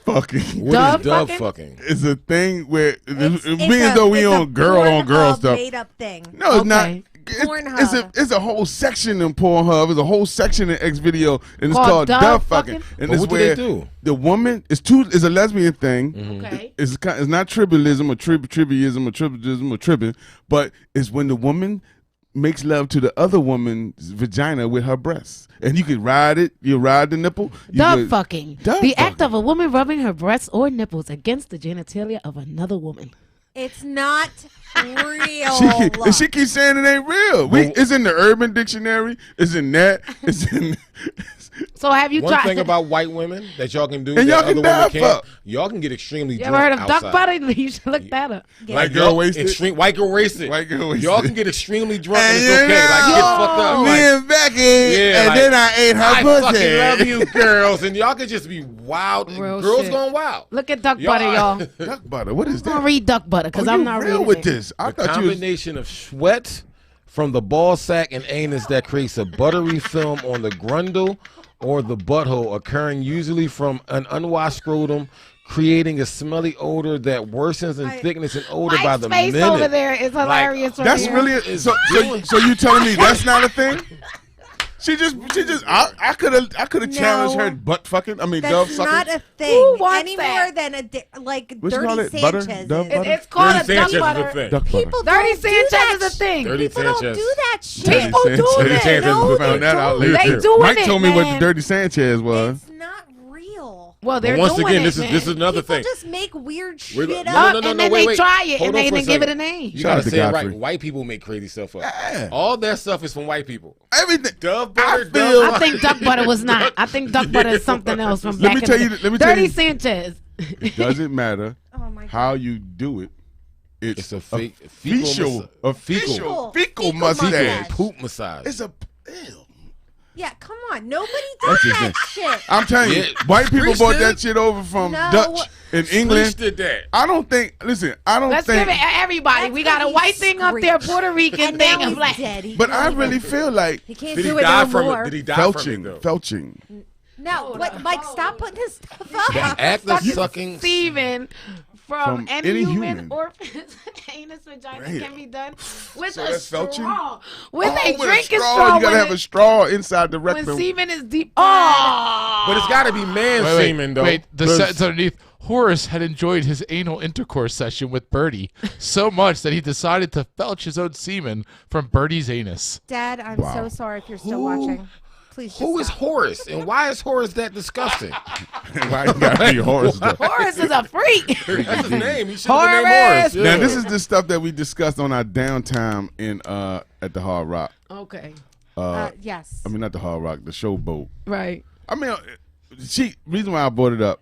fucking. What is dove fucking? It's a thing where It's being though we on girl Pornhub stuff. made up thing. No, it's not. Okay. It's a whole section in Pornhub. It's a whole section in X video, and it's Called called dove dove fucking? fucking. And But it's what do where they do? the woman is a lesbian thing. Okay. It's not tribalism or trivialism or tribalism or tripping, but it's when the woman makes love to the other woman's vagina with her breasts, and you can ride it. You ride the nipple. Dove fucking. Dove The act fucking. of a woman rubbing her breasts or nipples against the genitalia of another woman. It's not real. She keeps saying it ain't real. It's in the Urban Dictionary. It's in that. It's in. So have you One tried? thing about white women that y'all can do And that y'all other can women dive can't. up. Y'all can get extremely You drunk ever heard of outside. duck butter? You should look that up. Like girl y'all- wasted? White girl wasted. White girl wasted. Y'all can get extremely drunk and And it's you okay. Like know, get fucked up. me Like, and Becky, and like, then I ate her I pussy. fucking love you, girls, and y'all can just be wild. Real Girls shit. going wild. Look at duck butter, y'all. Duck butter. What is I'm gonna that? read duck butter because Oh, I'm you not real reading with it. this. I The thought you was. combination of sweat from the ball sack and anus that creates a buttery film on the grundle or the butthole, occurring usually from an unwashed scrotum, creating a smelly odor that worsens in thickness and odor by the Face minute. over there is hilarious. right That's here. really so you telling me that's not a thing? She just I could have challenged her butt fucking. I mean dove That's sucking. not a thing Who wants any that? more than like What you call Dirty it? Butter? Sanchez. Dove is. butter? It's called Dirty a duck Sanchez is a butter. thing. Duck butter. People Dirty don't do Sanchez that is a thing. Dirty People don't Sanchez. do that shit. People doing Dirty it. Sanchez. No, We found that out later. They doing Mike it, told me what the man. Dirty Sanchez was. It's not real. Well, they're But once doing again, it, this man. is another People thing. just make weird We're shit go- up. and then they try it Hold and on they for a then give it a second. name. You Shout out gotta to say it right. Godfrey. White people make crazy stuff up. Yeah. All that stuff is from white people. Everything. Dove butter, feel- I think duck butter was not. I think duck butter is something else from Let back me in tell the you- day. let me tell Dirty you- Sanchez. It doesn't matter Oh my God. how you do it. It's a fake fecal fecal mustache. Poop massage. It's a ew. Yeah, come on. Nobody That's does his name. that shit. I'm telling you, Yeah. white people Preach brought did. that shit over from No. Dutch in England. Preach did that. I don't think. Listen, I don't Let's think. give it everybody. That's we got a what white he thing up there, screeched. Puerto Rican And thing, now a he's black. dead. He But can't I even- really feel like He can't Did he do it die no from more. it? Did he die from it, though? felching. No, Mike, stop putting his stuff up. The act of Fucking sucking. Steven from any human human. orifice, anus, vagina Right. can be done with So a that's felching? straw. With Oh, a drinking straw. straw. You gotta when have a straw inside the when rectum. semen is deep. Oh, But it's got to be man semen, though. Wait, the 'cause sentence underneath. Horace had enjoyed his anal intercourse session with Bertie so much that he decided to felch his own semen from Bertie's anus. Dad, I'm Wow. so sorry if you're still watching. Please. Who is Horace, and why is Horace that disgusting? Why you gotta be Horace? Horace is a freak. That's his name. He should have been named Horace. Yeah. Now this is the stuff that we discussed on our downtime in at the Hard Rock. Okay. Yes. I mean, not the Hard Rock, the Showboat. Right. I mean, reason why I brought it up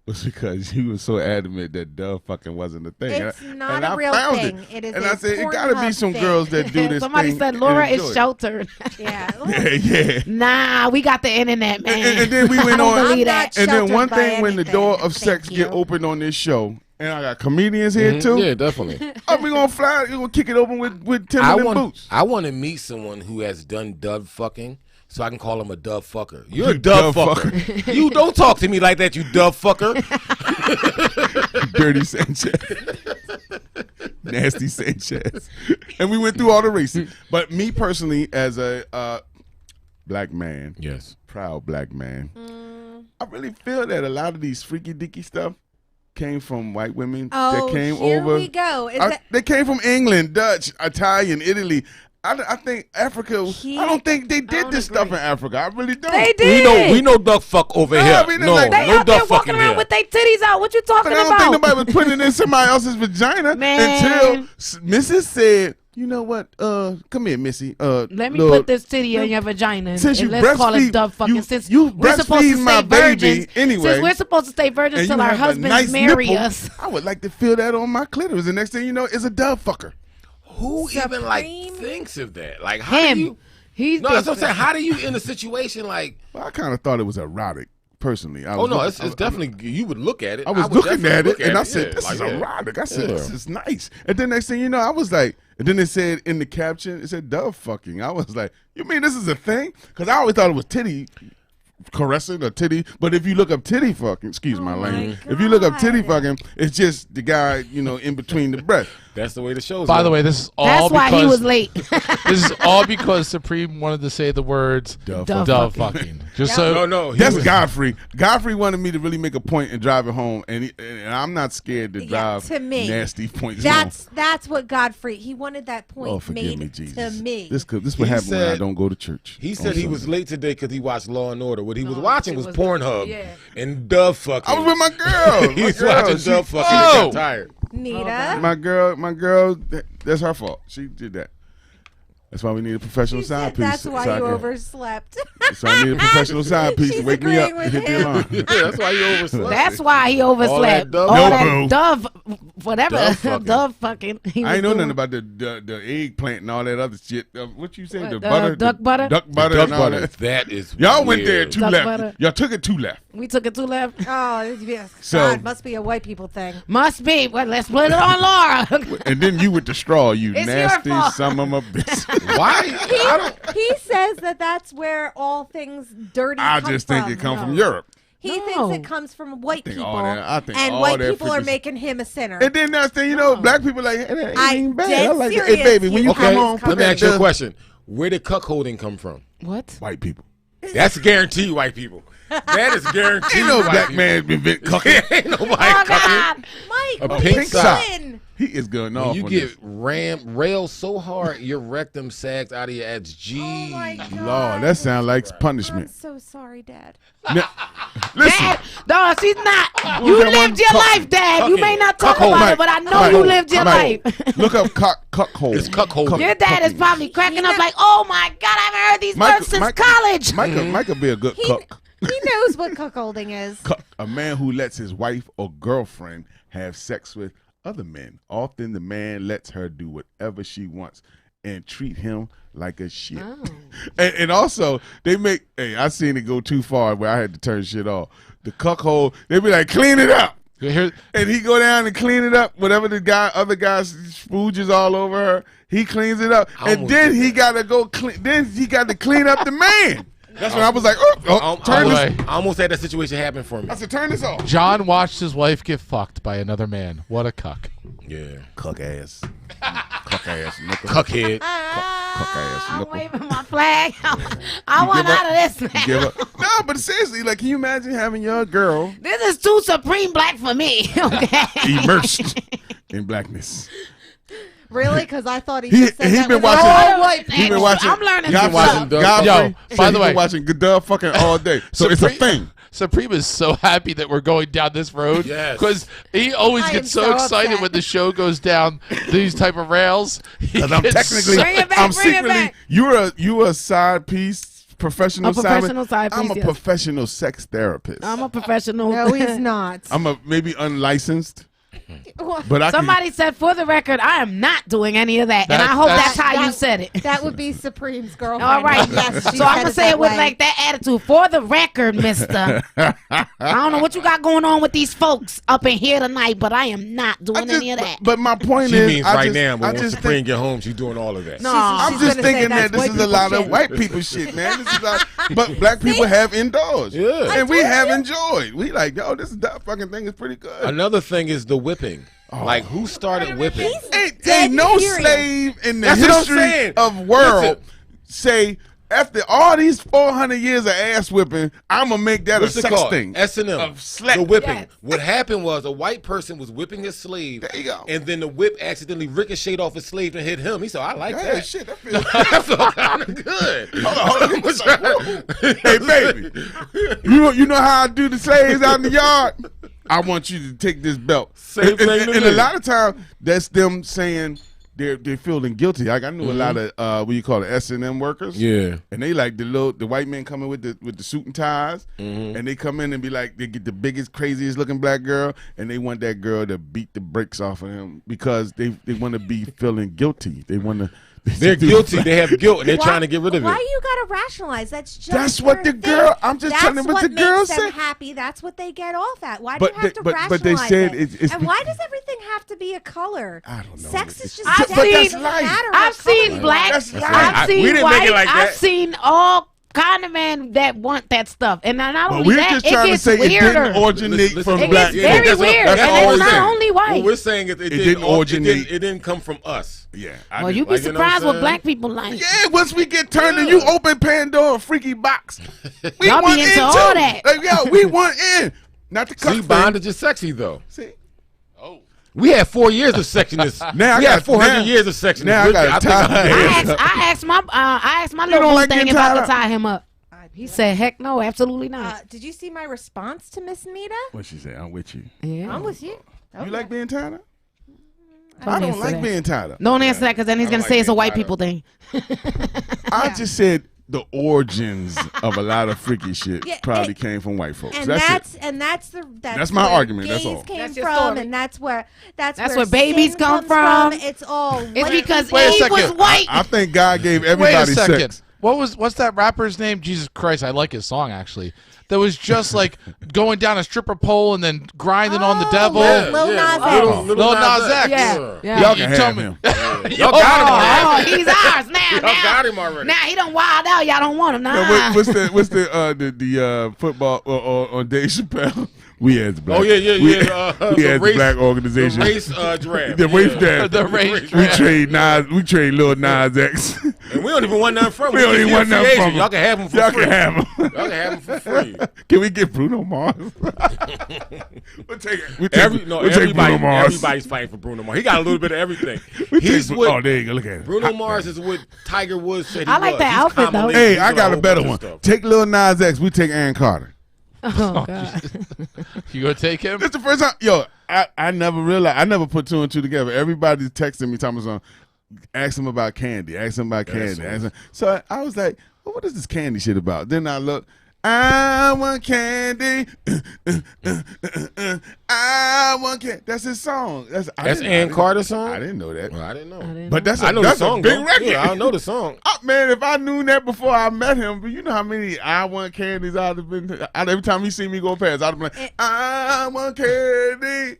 was because you were so adamant that dove fucking wasn't a thing. It's not a real thing. It is. And I said, it gotta be some girls that do this. Somebody thing said Laura and is enjoy it. sheltered. Yeah. Nah, we got the internet, man. And then we went on. Believe that. And then one by thing, when the anything. door of sex get opened on this show, and I got comedians here too. Yeah, definitely. Oh, we gonna fly. We gonna kick it open with Timberland boots. I want to meet someone who has done dove fucking, so I can call him a dove fucker. You're a dove fucker. You don't talk to me like that, you dove fucker. Dirty Sanchez. Nasty Sanchez. And we went through all the races. But me personally, as a black man, yes, proud black man, I really feel that a lot of these freaky deaky stuff came from white women that came here over. We go. They came from England, Dutch, Italian, Italy. I think Africa. I don't think they did this stuff in Africa. I really don't. They did. We know duck fuck over here. We No, like, They no out there duck walking fucking around here. with their titties out. What you talking But I don't about? think nobody was putting it in somebody else's vagina until Mrs. said, "You know what? Come here, Missy. Let me Lord, put this titty in your vagina Since you and let's call breastfeed- it dove fucking. you- Since you we're supposed to breastfeed my stay virgins, baby anyway, since we're supposed to stay virgins and till you our have a husbands nice marry nipple, us. I would like to feel that on my clitoris. The next thing you know, is a dove fucker. Who even like thinks of that? Like how Him. do you? He's No, that's what I'm saying. How do you in a situation like? Well, I kind of thought it was erotic, personally. Oh no, it's definitely. You would look at it. I was would looking definitely at look it, and I it, said, yeah, "This like, is yeah. erotic." I said, Yeah. "This is nice." And then next thing you know, I was like, and then it said in the caption, it said "dove fucking." I was like, "You mean this is a thing?" Because I always thought it was titty caressing or titty. But if you look up titty fucking, excuse my language. If you look up titty fucking, it's just the guy, in between the breasts. That's the way the show's. By the going. way, this is all That's because why he was late. this is all because Supreme wanted to say the words dove fucking. Just so no, that's Godfrey. Godfrey wanted me to really make a point and drive it home, and I'm not scared to drive to me, nasty points home. That's what Godfrey. He wanted that point Oh, forgive made me, Jesus. to me. This what happens when I don't go to church. He on said he was Sunday. late today because he watched Law and Order. What he was watching was Pornhub and dove fucking. I was with my girl. He was watching dove fucking and got tired. Nita. My girl, that's her fault. She did that. That's why we need a professional side piece. That's why you overslept. So I need a professional side piece to wake me up and hit the alarm. Yeah, that's why you overslept. That's why he overslept. All All that that dove, whatever, Dove fucking. He I ain't know was nothing about the eggplant and all that other shit. What you say? What, The butter, duck butter? duck butter, Duck and all butter. that. That is Y'all went weird. there too Duck left. butter. Y'all took it too left. We took it too left. Oh, yes. So- God, must be a white people thing. Must be. Well, let's put it on Laura. And then you with the straw, you It's your nasty fault. son of a bitch. Why? He says that's where all things dirty I come just think from. it come from Europe. He thinks it comes from white people, I think and all white that people are freaking- making him a sinner. And then next thing you know, black people like, hey, that I ain't bad. dead I like that. serious. Hey, baby, when you Okay, come home, let put me that ask you a dove- question. Where did cuckolding come from? What? White people. That's guaranteed white people. That is guaranteed. Ain't no white black people. man been cucking. Ain't nobody Oh, cucking. God. Mike, A pink sock. He is going When off. you on get this. railed so hard, your rectum sags out of your ass. Gee, Lord, that sounds like I'm punishment. so sorry, Dad. Now, listen, Dad, no, she's not. Who's You that lived one? your life, Dad. You may not talk Cuckold. about Mike, it, but I know Mike, you lived your Mike, life. Look up cuckold. It's cuckold. Your dad is probably cracking up like, oh my God, I haven't heard these words since college. Mike could be a good cuck. He knows what cuckolding is. A man who lets his wife or girlfriend have sex with other men. Often the man lets her do whatever she wants and treat him like a shit. Oh. And also, they make, I seen it go too far where I had to turn shit off. The cuckold, they be like, clean it up. And he go down and clean it up. Whatever other guys spooges all over her, he cleans it up. And then he got to go clean, then he got to clean up the man. That's when I was like, turn this. I almost had that situation happen for me. I said, turn this off. John watched his wife get fucked by another man. What a cuck. Yeah. Cuck ass. Cuck ass. Nickel. Cuckhead. Cuck ass. I'm Nickel. waving my flag. I want out of this now. Give up. No, but seriously, like, can you imagine having your girl This is too supreme black for me. Okay. immersed in blackness? Really? Because I thought he just said that been was watching. all white He been people. watching. I'm learning Godfrey, stuff. Godfrey Yo, said by he the been way, watching Goodell fucking all day. So it's a thing. Supreme is so happy that we're going down this road Yes. because he always I gets am so so excited upset. when the show goes down these type of rails. Because I'm technically, Bring it back, I'm bring it secretly. back. You a side piece, professional A professional side I'm piece, a yes. professional sex therapist. I'm a professional. No, he's not. I'm a maybe unlicensed, but I Somebody said, for the record, I am not doing any of that. And I That- hope that's- that's how you said it. That would be Supreme's girlfriend. All right. Yes, she So I'm said going to it say it that with way. like that attitude. For the record, mister. I don't know what you got going on with these folks up in here tonight, but I am not doing any of that. But my point She is, means I right just, now, I but when just Supreme think, get home, she's doing all of that. No, I'm She's just gonna say thinking that's that this white is a people lot of shit. white people shit, man. This is like, but black people have endorsed, Yeah. and we have enjoyed. We like, yo, that fucking thing is pretty good. Another thing is the whipping. Like, who started whipping? Ain't no period. slave in the That's what I'm history saying. of world Listen. say after all these 400 years of ass whipping, I'm gonna make that What's a it sex called? thing. S&M. Of slap. The whipping. Yes. What happened was a white person was whipping his slave. There you go. And then the whip accidentally ricocheted off his slave and hit him. He said, I like Yeah, that. shit, that feels That felt kind of good. Hold on. It's like, whoa. Hey, baby, you know how I do the slaves out in the yard? I want you to take this belt. Same thing to And me. a lot of times, that's them saying they're feeling guilty. Like I knew a lot of what you call it, S&M workers. Yeah. And they like the white men coming with the suit and ties, and they come in and be like, they get the biggest, craziest looking black girl, and they want that girl to beat the brakes off of him because they want to be feeling guilty. They want to. They're guilty. They have guilt, and they're trying to get rid of Why it. you gotta rationalize? That's just That's what their the girl. thing. I'm just That's telling you what the girl makes them said. happy. That's what they get off at. Why do But you have they- to but rationalize they said it? it's and why does everything have to be a color? I don't know. Sex is just I've dead. seen- It doesn't matter what I've color seen you black. are. That's right. I've We seen didn't white. make it like I've that. seen all kind of men that want that stuff. And not But only we're that, just it trying to gets say it weirder. didn't originate Listen, from It black. gets very that's what- weird, that's and all it's we're not saying. only white. What we're saying is it didn't originate. It didn't come from us. Yeah. Well, you'd be Like, you know what I'm surprised what saying? black people like. Yeah, once we get turned and you open Pandora freaky box, we Y'all be want into in all too. that. Like, yo, we want in. Not the cuck See, thing. bondage is sexy, though. See? We had 4 years of sexiness. Now I we had got- 400 now- years of sexiness. now I gotta tie her hands up. I asked my You little don't boo like thing getting if I tied could up? tie him up. He said, "Heck no, absolutely not." Did you see my response to Miss Nita? What she say? I'm with you. Yeah. I'm with you. You like being tied up? Don't I don't answer like that. being tied up. Don't answer that because then he's gonna say it's a white people thing. I just said the origins of a lot of freaky shit Yeah, probably came from white folks. And That's it. that's my where argument, that's gays all. Came That's your from, story. and that's where where babies sin come comes from. It's all. It's white because people. Wait a Eve was second. white. I think God gave Wait a everybody second. sex. What's that rapper's name? Jesus Christ, I like his song actually. That was just like going down a stripper pole and then grinding on the devil. Lil Nas X. Lil Nas X. Yeah. Y'all You can tell have me. him. Y'all got him already. Oh, he's ours now. Y'all got him already. Now he done wild out. Y'all don't want him now. Now, what's the football on Dave Chappelle? We as black. Oh, yeah. We The as race- black organization. The race draft. The race Yeah. draft. The race We draft. trade Nas. We trade Lil Nas X. And we don't even want nothing from him. We don't even want nothing from him. Y'all can have him for Y'all free. can have him. Y'all can have him for free. Can we get Bruno Mars? We'll take it. We'll take Bruno Everybody, Mars. everybody's fighting for Bruno Mars. He got a little bit of everything. We He's take, what oh, there you go. Look at it. Bruno Mars is what Tiger Woods said he I like was. that He's outfit, though. Kamala Hey, Harris. I He's got a a better whole one. bunch of stuff. Take Lil Nas X. We take Aaron Carter. Oh God. You gonna take him? This the first time. Yo, I never realized. I never put two and two together. Everybody's texting me, talking about, ask him about candy. Ask him about candy. Ask him. So I was like, well, what is this candy shit about? Then I look. I want candy. I want candy. That's his song. That's Aaron Carter's song? I didn't know that. Well, I didn't know. But that's I know that's the song, a big though. record. Yeah, I know the song. Man, if I knew that before I met him, but you know how many I want candies I'd have been. Every time he see me go past, I'd have been like, I want candy.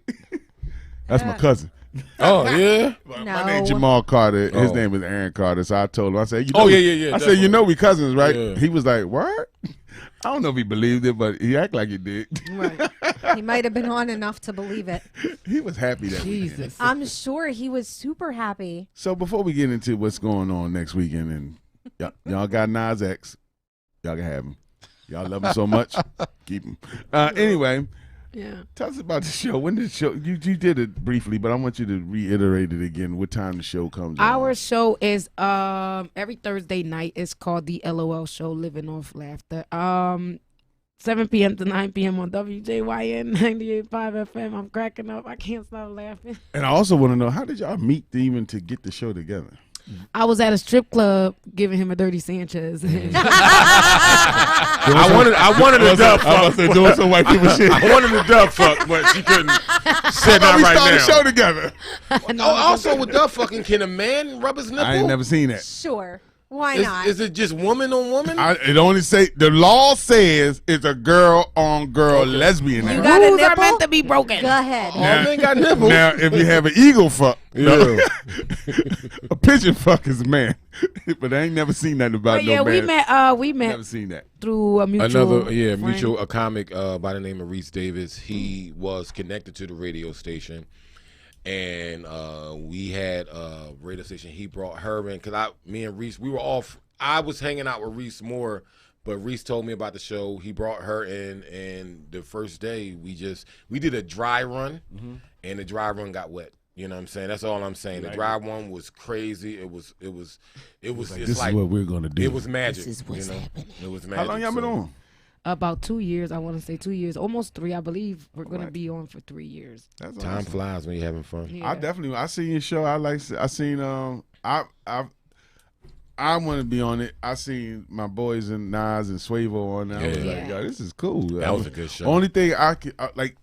That's my cousin. Oh yeah. My name Jamal Carter. His Oh. name is Aaron Carter. So I told him, I said, Oh, yeah. I said, definitely. you know we cousins, right? Yeah. He was like, what? I don't know if he believed it, but he act like he did. Right. He might have been on enough to believe it. He was happy that weekend. Jesus. I'm sure he was super happy. So before we get into what's going on next weekend, and y'all got Nas X, y'all can have him. Y'all love him so much, keep him. Anyway, Yeah. Tell us about the show. When did the show? You did it briefly, but I want you to reiterate it again. What time the show comes? Our show is every Thursday night. It's called the LOL Show, Living Off Laughter. 7 p.m. to 9 p.m. on WJYN 98.5 FM. I'm cracking up. I can't stop laughing. And I also want to know, how did y'all meet even to get the show together? I was at a strip club giving him a dirty Sanchez. I wanted a dub fuck. Doing some white people shit. I wanted a dub fuck, but she couldn't. Said not we right started now. the show together. Also with dub fucking, can a man rub his nipple? I ain't never seen that. Sure. Why not? Is it just woman on woman? It only say the law says it's a girl on girl lesbian. You got a Rules are nipple? meant to be broken. Go ahead. All men got nipples. Now, if you have an eagle fuck, no. A pigeon fuck is a man. But I ain't never seen nothing about But yeah, no man. we met Never seen that. through a mutual a comic by the name of Reese Davis. He was connected to the radio station. And we had a radio station. He brought her in because me and Reese, we were off. I was hanging out with Reese more, but Reese told me about the show. He brought her in, and the first day we did a dry run, and the dry run got wet. You know what I'm saying? That's all I'm saying. The dry one was crazy. It was. It's This is like what we're gonna do. it was magic. This is what's happening. It was magic. How long y'all been on? About 2 years. I want to say 2 years, almost 3. I believe we're going to be on for 3 years. That's Time awesome. flies when you're having fun. Yeah. I seen your show. I seen I want to be on it. I seen my boys and Nas and Swavo on there. I was like, yo, this is cool. That was a good show. Only thing I could like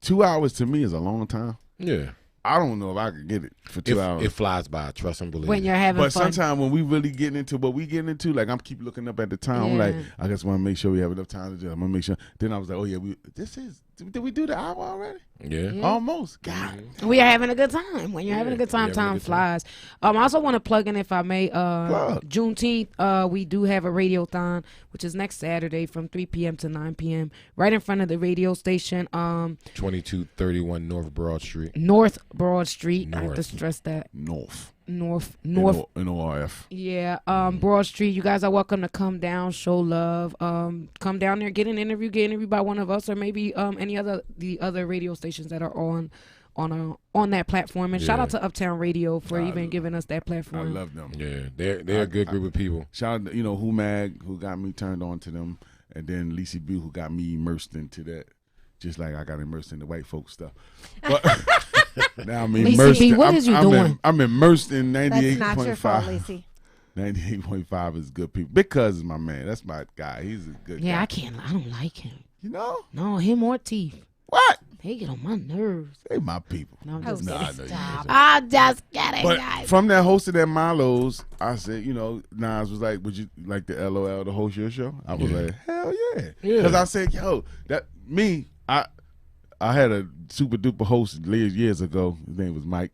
2 hours to me is a long time. Yeah. I don't know if I could get it for 2 hours. It flies by. Trust and believe. When you're having But fun. sometimes when we really getting into what we getting into, like I'm keep looking up at the time. I'm like, I just want to make sure we have enough time to do it. I'm gonna make sure. Then I was like, oh yeah, did we do the hour already? Yeah. Almost. God. We are having a good time. When you're having a good time, time flies. I also want to plug in, if I may, Juneteenth, we do have a radiothon, which is next Saturday from 3 p.m. to 9 p.m. right in front of the radio station. 2231 North Broad Street. North Broad Street. I have to stress that. North. NORF. Yeah, Broad Street. You guys are welcome to come down, show love. Come down there, get an interview, by one of us, or maybe the other radio stations that are on that platform. And shout out to Uptown Radio for even giving us that platform. I love them. Yeah, they're a good group of people. Shout out, Who Mag, who got me turned on to them, and then Lacey B, who got me immersed into that. Just like I got immersed in the white folk stuff. But now I'm immersed. Lacey B, what is you doing? I'm immersed in 98.5. That's not your fault, Lacey. 98.5 is good people. Because it's my man. That's my guy. He's a good guy. Yeah, I don't like him. You know? No, him or Teeth. What? They get on my nerves. They my people. No, I'm just kidding. I'm just kidding, But guys. from that hosted at Milo's, I said, Nas was like, would you like the LOL to host your show? I was like, hell yeah. Because I said, I had a super duper host years ago. His name was Mike.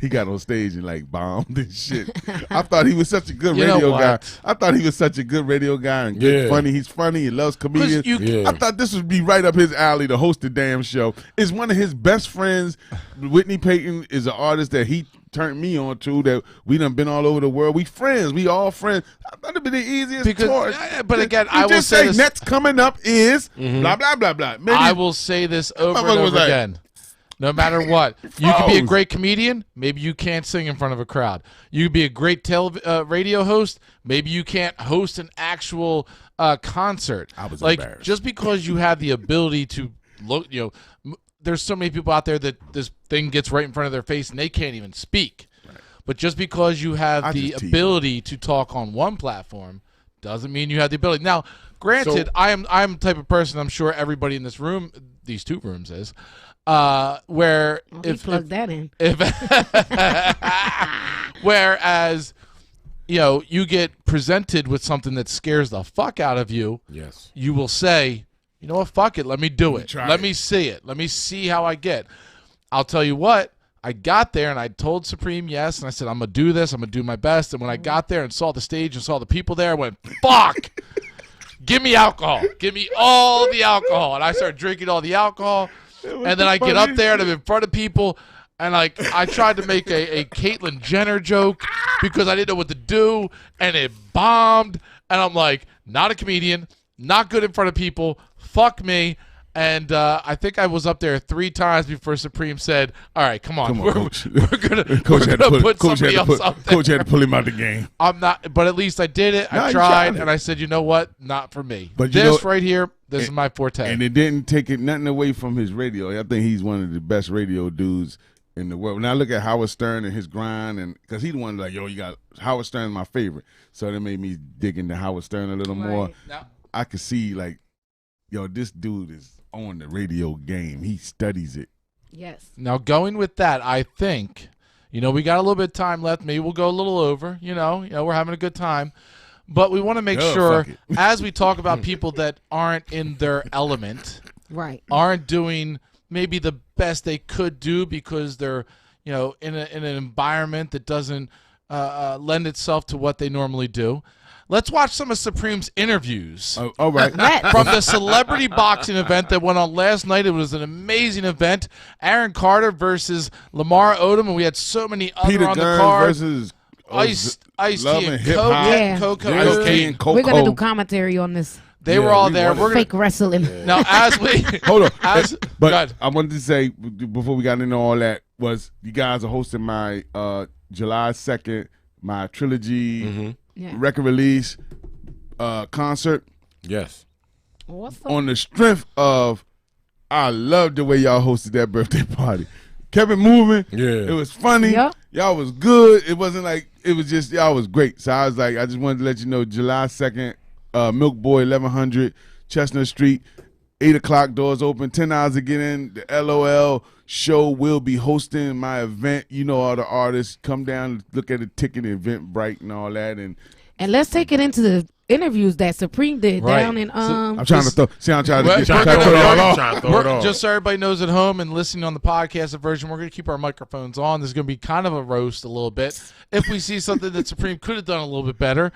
He got on stage and like bombed and shit. I thought he was such a good radio guy. I thought he was such a good radio guy and good, funny. He's funny. He loves comedians. I thought this would be right up his alley to host the damn show. Is one of his best friends, Whitney Payton, is an artist that he turned me on to, that we done been all over the world. We friends. We all friends. I thought it'd be the easiest tour. But again, I will say this. Next coming up is blah, blah, blah, blah. Maybe I will say this over and over again. No matter what, you could be a great comedian. Maybe you can't sing in front of a crowd. You could be a great radio host. Maybe you can't host an actual concert. I was embarrassed. Just because you have the ability to look, there's so many people out there that this thing gets right in front of their face and they can't even speak. Right. But just because you have the ability to talk on one platform doesn't mean you have the ability. Now, granted, I am the type of person, I'm sure everybody in this room, these two rooms is, where plug that in. Whereas, you get presented with something that scares the fuck out of you. Yes. You will say, you know what, fuck it, let me do it. Let me see it. Let me see how I get. I'll tell you what, I got there and I told Supreme yes, and I said, I'm going to do this, I'm going to do my best. And when I got there and saw the stage and saw the people there, I went, fuck, give me alcohol. Give me all the alcohol. And I started drinking all the alcohol. And then I get up there and I'm in front of people, and I tried to make a Caitlyn Jenner joke because I didn't know what to do, and it bombed. And I'm like, not a comedian, not good in front of people, fuck me. And I think I was up there 3 times before Supreme said, "All right, come on, Coach. we're gonna put Coach somebody else up there." Coach had to pull him out the game. I'm not, but at least I did it. I tried, and I said, "You know what? Not for me." But this right here, this is my forte. And it didn't take nothing away from his radio. I think he's one of the best radio dudes in the world. When I look at Howard Stern and his grind, and because he's the one like, yo, you got Howard Stern, my favorite. So that made me dig into Howard Stern a little more. Now, I could see like, yo, this dude is on the radio game. He studies it. Yes. Now, going with that, I think, we got a little bit of time left. Maybe we'll go a little over. We're having a good time. But we want to make sure, as we talk about people that aren't in their element, right, aren't doing maybe the best they could do because they're, in an environment that doesn't lend itself to what they normally do. Let's watch some of Supreme's interviews. Oh, all right. From the celebrity boxing event that went on last night. It was an amazing event. Aaron Carter versus Lamar Odom, and we had so many other Peter on the Guns card. versus Ice-T Love and Coco. Coco. We're going to do commentary on this. They were all there. We're fake wrestling. Now, as we hold on, but I wanted to say before we got into all that was you guys are hosting my July 2nd, my trilogy record release concert. Yes. On the strength of, I love the way y'all hosted that birthday party. Kept it moving. Yeah. It was funny. Yep. Y'all was good. It wasn't like, it was just, y'all was great. So I was like, I just wanted to let you know, July 2nd, Milk Boy, 1100 Chestnut Street, 8 o'clock, doors open, $10 to get in. The LOL show will be hosting my event. All the artists. Come down, look at the ticket, Eventbrite and all that. And let's take it into the interviews that Supreme did down in I'm trying to throw. See, I'm trying to get throw it off. Just so everybody knows at home and listening on the podcast version, we're going to keep our microphones on. There's going to be kind of a roast a little bit. If we see something that Supreme could have done a little bit better,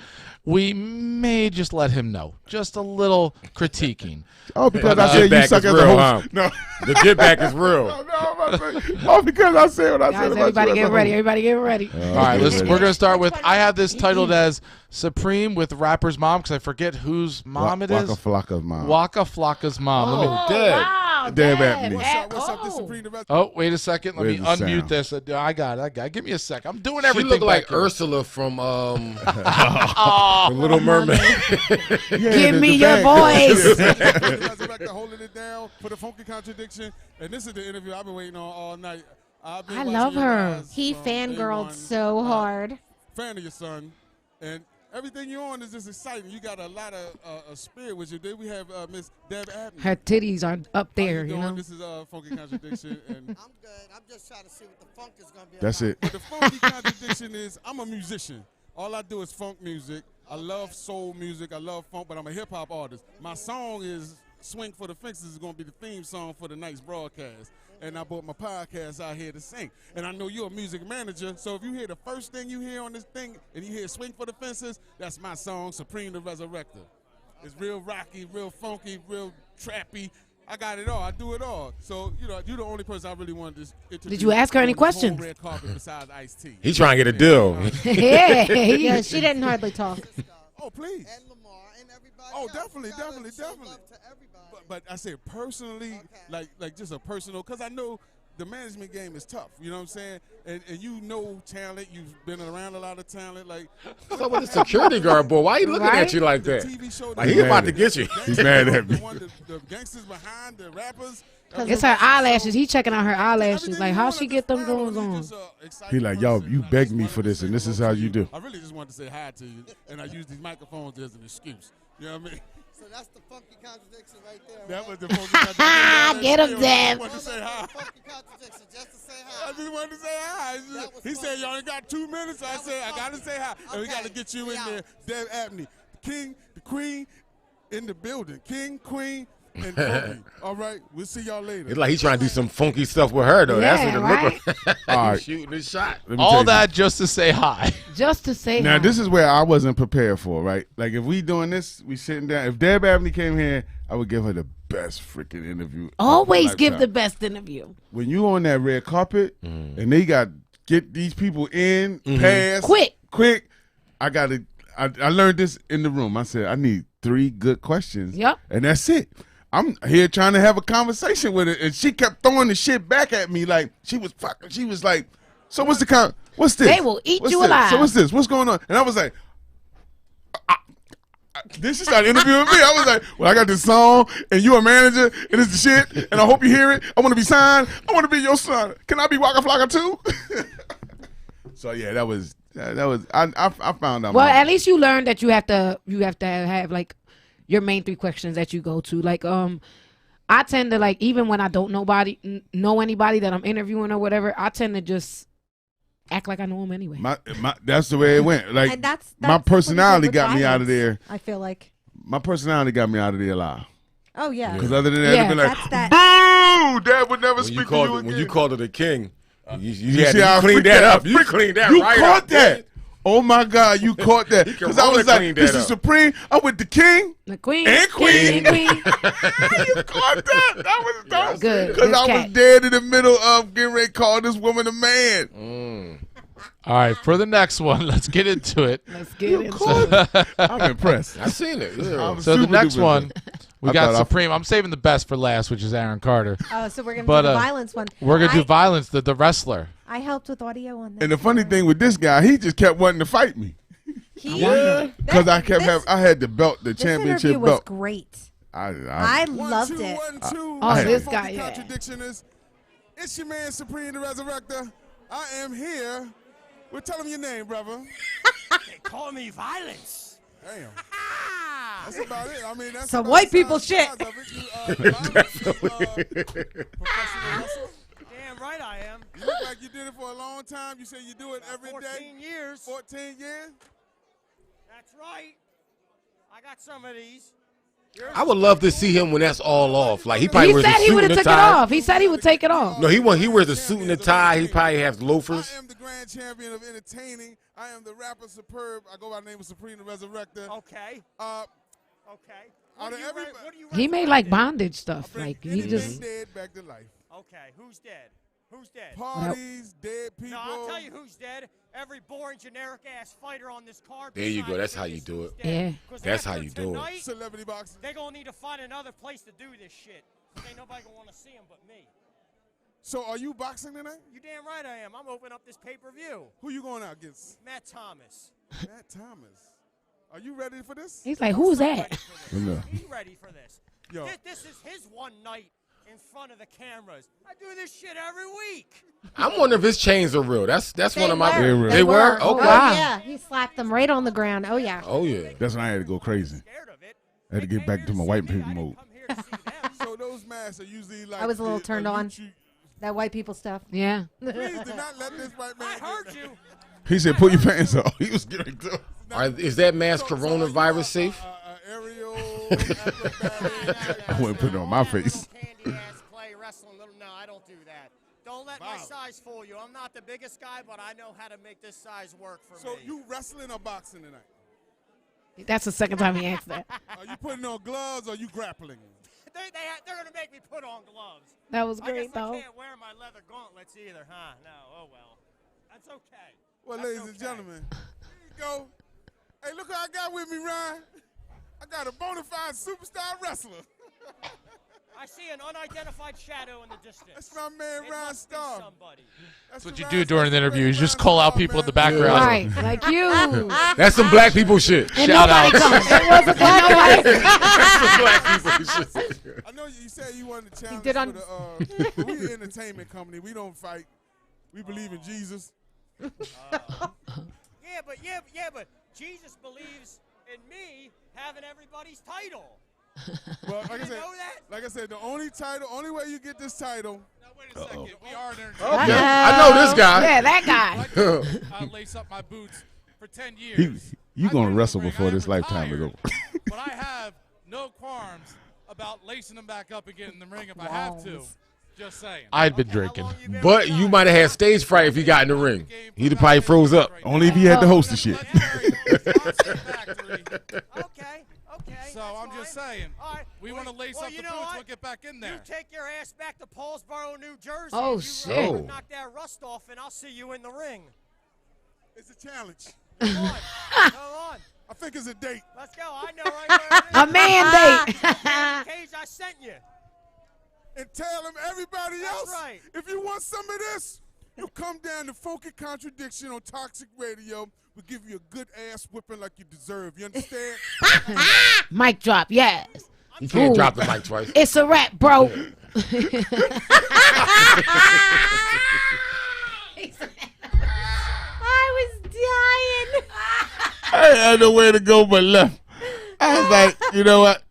we may just let him know. Just a little critiquing. Oh, because I said you suck as a host. No, the get back is real. Because I said what I said. Everybody get ready. Everybody get ready. All right, we're going to start with, I have this titled as Supreme with rapper's mom because I forget whose mom it is. Waka Flocka's mom. Waka Flocka's mom. Wow, Deb Anthony. What's up, this Supreme? Oh, wait a second. Let me unmute this. I got it. Give me a sec. I'm doing everything. She looked like here. Ursula from The Little Mermaid. Give me your voice. Holding it down for the funky contradiction. And this is the interview I've been waiting on all night. I love her. He fangirled so hard. Fan of your son. And everything you're on is just exciting. You got a lot of spirit with you. Then we have Miss Deb Abney. Her titties are up there, you know. This is Funky Contradiction. And I'm good. I'm just trying to see what the funk is going to be That's about. it. But the Funky Contradiction is I'm a musician. All I do is funk music. I love soul music. I love funk, but I'm a hip-hop artist. My song is Swing for the Fences is going to be the theme song for the night's broadcast. And I brought my podcast out here to sing. And I know you're a music manager, so if you hear the first thing you hear on this thing and you hear Swing for the Fences, that's my song, Supreme the Resurrector. It's real rocky, real funky, real trappy. I got it all. I do it all. So, you're the only person I really wanted to introduce. Did you ask her any questions? Red carpet besides Ice-T. He's trying to get a deal. Yeah, she didn't hardly talk. Oh, please. And Lamar and everybody Oh, else. definitely. Love to everybody. But I said personally, like just a personal, because I know the management game is tough. You know what I'm saying? And you know talent. You've been around a lot of talent. Like, what's up with the security guard boy? Why are you looking at you like that? Like he about to get you. He's mad at me. The gangsters behind the rappers. It's her eyelashes. He checking out her eyelashes. Like, how she get them goings on? He like, yo, you begged me for this, and this is how you do. I really just wanted to say hi to you, and I use these microphones as an excuse. You know what I mean? So that's the funky contradiction right there. That was the funky contradiction. Get him, Deb. I wanted to say hi. Funky contradiction, just to say hi. I just wanted to say hi. He said, y'all ain't got 2 minutes. I said, I got to say hi. And we got to get you in there. Deb Abney, king, the queen in the building. King, queen, and funky. All right, we'll see y'all later. It's like he's trying to do some funky stuff with her, though. Yeah, that's what it right? looked like. All right. Shooting his shot. All that just to say hi. Just to say Now, hi. this is where I wasn't prepared for, right? Like, if we doing this, we sitting down. If Deb Abney came here, I would give her the best freaking interview. Always give the best interview. When you on that red carpet, and they get these people in, pass. Quick. I learned this in the room. I said, I need 3 good questions. Yep. And that's it. I'm here trying to have a conversation with her, and she kept throwing the shit back at me like she was fucking. She was like, "So what's the what's this? They will eat what's you this? alive. So what's this? What's going on?" And I was like, then she started interviewing me. I was like, "Well, I got this song, and you a manager, and it's the shit, and I hope you hear it. I want to be signed. I want to be your son. Can I be Waka Flocka too?" So yeah, that was I found out. Well, at least you learned that you have to have like your main 3 questions that you go to. Like I tend to, like, even when I don't know anybody that I'm interviewing or whatever, I tend to just act like I know them anyway. That's the way it went. Like, and that's my personality got me out of violence, there. I feel like. My personality got me out of there alive. Oh yeah. Because other than that, it'd be like, boo! Dad would never speak to you again. When you called her the king, you cleaned that up. You cleaned that you right caught up. that. Oh my God, you caught that. Because I was like, this is Supreme. I'm with the king. The queen. And queen. Queen. You caught that. That was dope. Good. Because I was dead in the middle of getting ready to call this woman a man. All right, for the next one, let's get into it. Let's get into it. I'm impressed. I've seen it. Yeah. So the next one, we I got thought Supreme. I'm saving the best for last, which is Aaron Carter. Oh, so we're going to do the violence one. We're going to do violence, the wrestler. I helped with audio on that. And the funny thing with this guy, he just kept wanting to fight me. Because I had the belt, the championship interview was belt. great. I loved it. This guy, yeah. Contradiction. It's your man, Supreme the Resurrector. I am here. We're telling your name, brother. They call me Violence. Damn. That's about it. I mean, that's some white people shit. Professional wrestler. Damn right I am. You look like you did it for a long time. You say you do it every day. 14 years. 14 years? That's right. I got some of these. I would love to see him when that's all off. Like he probably wears a said he suit would and have a took it tie. off. He said he would take it off. No, he wears a suit and a tie. He probably has loafers. I am the grand champion of entertaining. I am the rapper Superb. I go by the name of Supreme the Resurrector. Okay. He made like bondage stuff. Like he just. Dead back to life. Okay, who's dead? Who's dead? Parties, dead people. No, I'll tell you who's dead. Every boring, generic-ass fighter on this card. There you go. That's how you do it. Yeah. That's how you do it. Celebrity boxing. They're going to need to find another place to do this shit. Ain't nobody going to want to see him but me. So are you boxing tonight? You damn right I am. I'm opening up this pay-per-view. Who you going out against? Matt Thomas. Matt Thomas. Are you ready for this? He's like, who's that? He's ready for this. Yo. This is his one night in front of the cameras. I do this shit every week. I'm wondering if his chains are real. That's one of my. They were. They were? Oh, Okay. wow. Yeah, he slapped them right on the ground. Oh yeah. Oh yeah. That's when I had to go crazy. I had to get back to my white people mode. So those masks are usually like. I was a little turned on. That white people stuff. Yeah. Please do not let this white man. I heard you. He said, "Put your pants on." He was getting to. Is that mask coronavirus safe? Aerial. I wouldn't put it on my face. Play wrestling. No, I don't do that. Don't let my size fool you. I'm not the biggest guy, but I know how to make this size work for me. So you wrestling or boxing tonight? That's the second time he asked that. Are you putting on gloves or are you grappling? They're going to make me put on gloves. That was I great, guess though. I can't wear my leather gauntlets either, huh? No, oh well. That's okay. Well, That's ladies and gentlemen, here you go. Hey, look who I got with me, Ryan. I got a bona fide superstar wrestler. I see an unidentified shadow in the distance. That's my man, Ryan Starr. That's what you do during an interview. You just call out people in the background. Right, like you. That's some black people shit. And Shout nobody out. comes. It was a black guy. That's some black people shit. I know you said you wanted to challenge did for the, we an entertainment company. We don't fight. We believe in Jesus. Yeah, but Jesus believes in me having everybody's title. Well, like I said, the only way you get this title. Now, wait a second. We are an Okay. I know this guy. Yeah, that guy. I lace up my boots for 10 years. You gonna wrestle before this lifetime is over. But I have no qualms about lacing them back up and getting in the ring if I have to. Just saying. I'd been drinking. But you might have had stage fright if you got in the ring. He'd have probably froze up. Only if he had to host the shit. Okay. So I'm just saying, we want to lace up the boots. We'll get back in there. You take your ass back to Paulsboro, New Jersey. Oh, shit. Knock that rust off, and I'll see you in the ring. It's a challenge. Come on. I think it's a date. Let's go. I know right where it is. A mandate. Cage, I sent you. And tell them everybody else, That's right. if you want some of this, you come down to Funky Contradiction on Toxic Radio. We'll give you a good ass whipping like you deserve. You understand? Mic drop, yes. You can't drop the mic twice. It's a wrap, bro. I was dying. I had nowhere to go but left. I was like, you know what?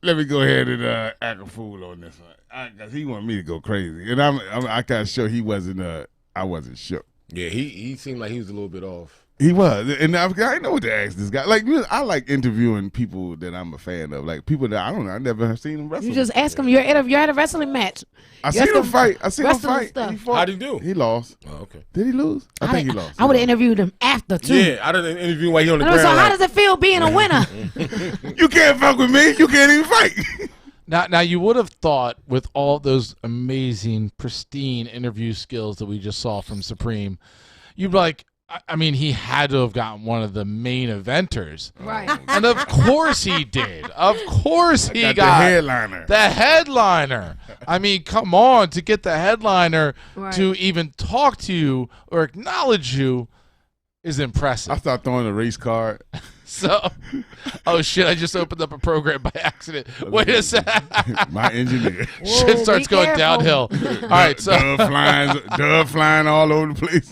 Let me go ahead and act a fool on this one. Because he wanted me to go crazy. And I kind of sure he wasn't, I wasn't sure. Yeah, he seemed like he was a little bit off. He was. And I didn't know what to ask this guy. Like, I like interviewing people that I'm a fan of. Like, people that I don't know. I never have seen them wrestle. You just ask him. You're at a wrestling match. I seen him fight. Him fight. How'd he do? He lost. Oh, okay. Did he lose? I think he lost. I would have interviewed him after, too. Yeah, I didn't interview while he on the ground. So how does it feel being a winner? You can't fuck with me. You can't even fight. Now you would have thought with all those amazing, pristine interview skills that we just saw from Supreme, you'd be like, I mean, he had to have gotten one of the main eventers. Right. And of course he did. Of course he got the headliner. The headliner. I mean, come on, to get the headliner Right. to even talk to you or acknowledge you is impressive. I started throwing a race card. So, oh shit, I just opened up a program by accident. Wait a second. My engineer. Shit starts going downhill. All right, so. Dove flying all over the place.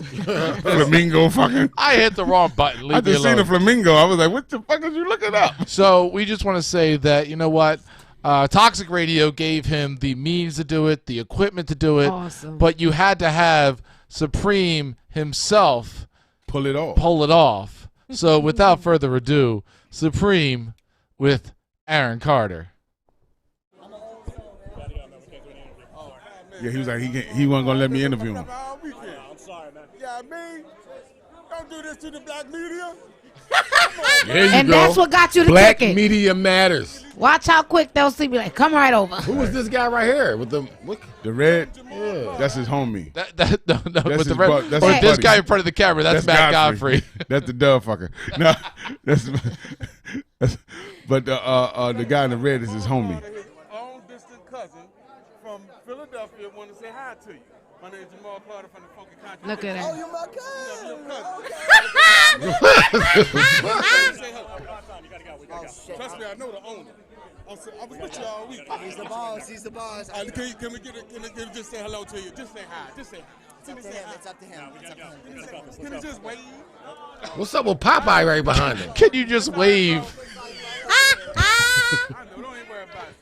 Flamingo fucking. I hit the wrong button. Leave I me just alone. seen a flamingo. I was like, what the fuck are you looking up? So we just want to say that, you know what? Toxic Radio gave him the means to do it, the equipment to do it. Awesome. But you had to have Supreme himself pull it off. So without further ado, Supreme with Aaron Carter. Yeah, he was like, he wasn't going to let me interview him. I'm sorry, man. Yeah, me? Don't do this to the black media. There you And go. that's what got you the Black ticket. media matters. Watch how quick they'll see. Be like, come right over. Who is this guy right here with the what? The red? Yeah. That's his homie. No, That's with the his red, bu- that's or his this buddy. guy in front of the camera, that's Matt Godfrey. That's the dove fucker. No, but the guy in the red is his homie. His own distant cousin from Philadelphia want to say hi to you. My name is Jamal Carter from the Funky Contradiction. Look at him. Oh, you my cousin. Trust me, I know the owner. I was with you all week. He's the boss. He's the boss. Can we just say hello to you? Just say hi. Just say hi. It's up to him. Can you just wave? What's up with Popeye right behind him? Can you just wave?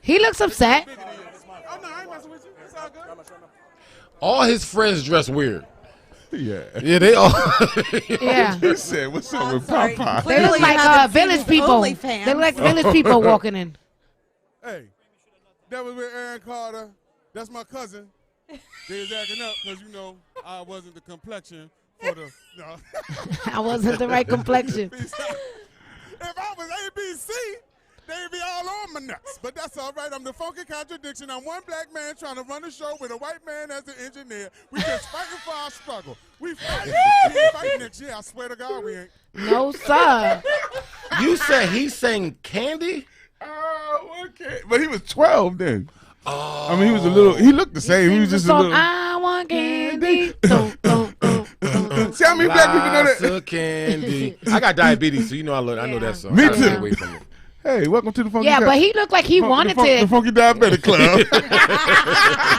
He looks upset. Oh, no, I ain't messing with you. It's all good. All his friends dress weird. Yeah. Yeah, they all. Yeah. He said, what's up with Popeye? They look like village people. They look like village people walking in. Hey, that was with Aaron Carter. That's my cousin. They was acting up because, you know, I wasn't the complexion for the. No. I wasn't the right complexion. If I was ABC, they'd be all on my nuts. But that's all right. I'm the Funky Contradiction. I'm one black man trying to run a show with a white man as the engineer. We just fighting for our struggle. We fighting. We ain't fighting next year. I swear to God, we ain't. No, sir. You said he sang Candy? Oh, okay. But he was 12 then. Oh. I mean, he was a little, he looked the same. He was just a little. I want candy. See how many black people know that? Lots of candy. I got diabetes, so you know I know that song. Me I gotta stay too. away from it. Hey, welcome to the Funky Yeah, but he looked like he wanted the to. Funky Diabetic Club.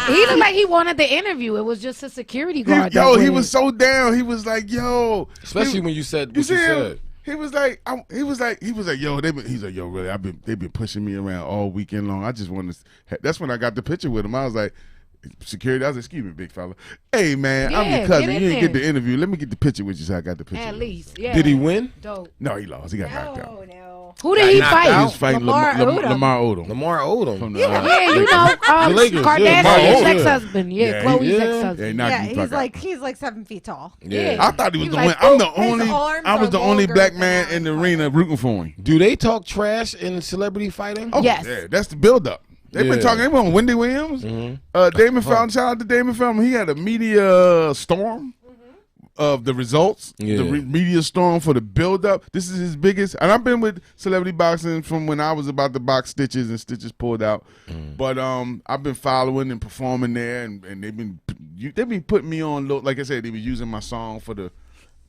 He looked like he wanted the interview. It was just a security guard. He was so down. He was like, yo. Especially when you said what you said. He was like, yo, he's like, yo, really, they've been pushing me around all weekend long. I just want to. That's when I got the picture with him. I was like, security. I was like, excuse me, big fella. Hey man, I'm your cousin. You didn't get the interview. Let me get the picture with you. So I got the picture. At least, yeah. Did he win? Dope. No, he lost. He got knocked out. No. Who did he fight? He was fighting Lamar Odom. Lamar Odom. From the, Yeah, you know, Kardashian's ex-husband. Yeah, Chloe's ex-husband. He's like 7 feet tall. Yeah. I thought he was the like, one. I was the only black man in the arena rooting for him. Do they talk trash in celebrity fighting? Oh, yes. Yeah, that's the build-up. They've been talking. They were on Wendy Williams. Damon Fallon. Shout out to Damon Fallon. He had a media storm. of the results, the media storm for the build-up. This is his biggest. And I've been with celebrity boxing from when I was about to box Stitches and Stitches pulled out. But I've been following and performing there, and they've been putting me on. Like I said, they been using my song for the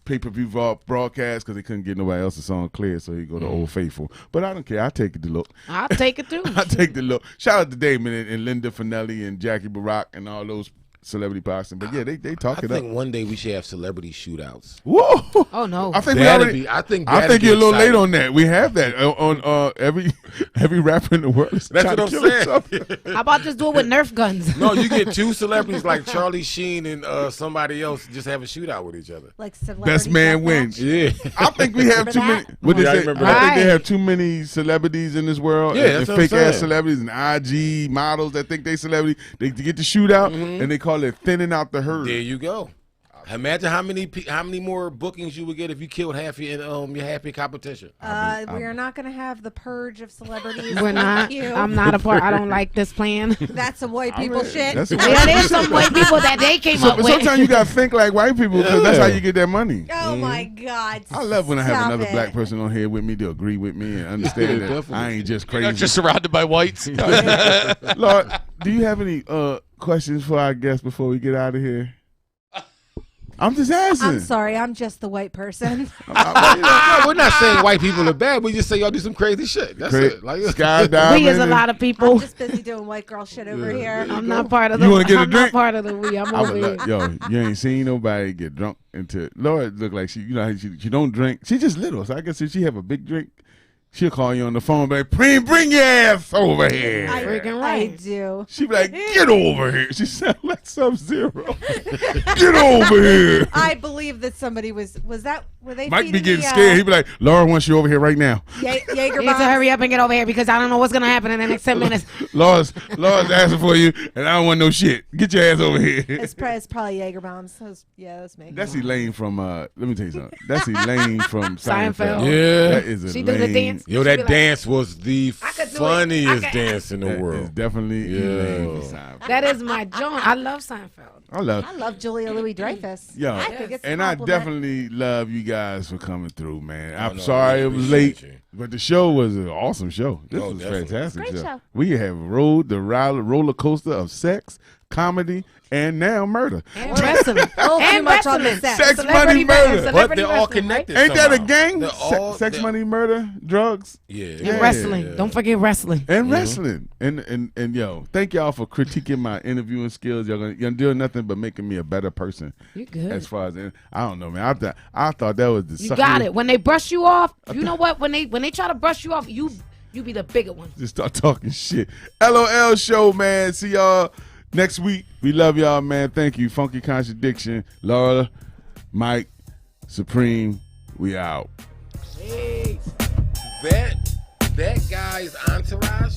pay-per-view broadcast because they couldn't get nobody else's song clear, so he go to Old Faithful. But I don't care. I take it to look. I'll take it too. I take the look. Shout out to Damon and Linda Finelli and Jackie Barak and all those celebrity boxing. But yeah, they talk it up. I think one day we should have celebrity shootouts. Whoa! Oh no! I think I think you're a little late on that. We have that on every rapper in the world. Is That's what I'm saying. How about just do it with Nerf guns? No, you get two celebrities like Charlie Sheen and somebody else just have a shootout with each other. Like celebrity Best man wins. Yeah, I think we have too many. What they say? I think they have too many celebrities in this world. Yeah, and fake ass celebrities and IG models that think they celebrity. They get the shootout and they call it thinning out the herd. There you go. Imagine how many more bookings you would get if you killed half your competition. We are not going to have the purge of celebrities. We're not. I'm not a part. I don't like this plan. That's some white people shit. That's there's some white people that they came up with. Sometimes you got to think like white people because that's how you get that money. Oh my God! I love when I have another black person on here with me to agree with me and understand that I ain't just crazy. You're not just surrounded by whites. Lord, do you have any questions for our guests before we get out of here? I'm just asking. I'm sorry, I'm just the white person. No, we're not saying white people are bad. We just say y'all do some crazy shit. That's it. Like skydiving. We is a lot of people. I'm just busy doing white girl shit over here. I'm not part of the. You want to get a drink? I'm not part of the we. I'm over here. Yo, you ain't seen nobody get drunk until Lord look like she. You know how she don't drink. She just little, so I guess if she have a big drink, she'll call you on the phone, be like, bring your ass over here. Freaking right. I do. She be like, get over here. She sound like Sub-Zero. Get over here. I believe that somebody were they Mike be feeding getting me, scared. He be like, Laura wants you over here right now. Jaeger You need to hurry up and get over here because I don't know what's going to happen in the next 10 minutes. Laura's asking for you, and I don't want no shit. Get your ass over here. It's probably Jaeger bombs. Yeah, that's me. That's Elaine from, let me tell you something. That's Elaine from Seinfeld. Yeah. That is She Elaine. do the dance. Yo, that dance was the funniest dance in the That world. is definitely Elaine from Seinfeld. That is my joint. I love Seinfeld. I love Julia Louis-Dreyfus. Yo, I think it's a and I compliment. definitely love you guys for coming through, man. I'm sorry it was late, but the show was an awesome show. This was a fantastic Great show. We have rode the roller coaster of sex, comedy, and now murder. And wrestling. Too much on the set. Sex, money, murder. But they're all connected. Ain't that a somehow. gang? They're all- Sex, money, murder, drugs. Yeah. And wrestling. Don't forget wrestling. And wrestling. And yo, thank y'all for critiquing my interviewing skills. You're doing nothing but making me a better person. You good. As far as I don't know, man. I thought that was the You got it. When they brush you off, you know what? When they try to brush you off, you be the bigger one. Just start talking shit. LOL show, man. See y'all next week. We love y'all, man. Thank you. Funky Contradiction. Laura, Mike, Supreme. We out. Hey, that guy's entourage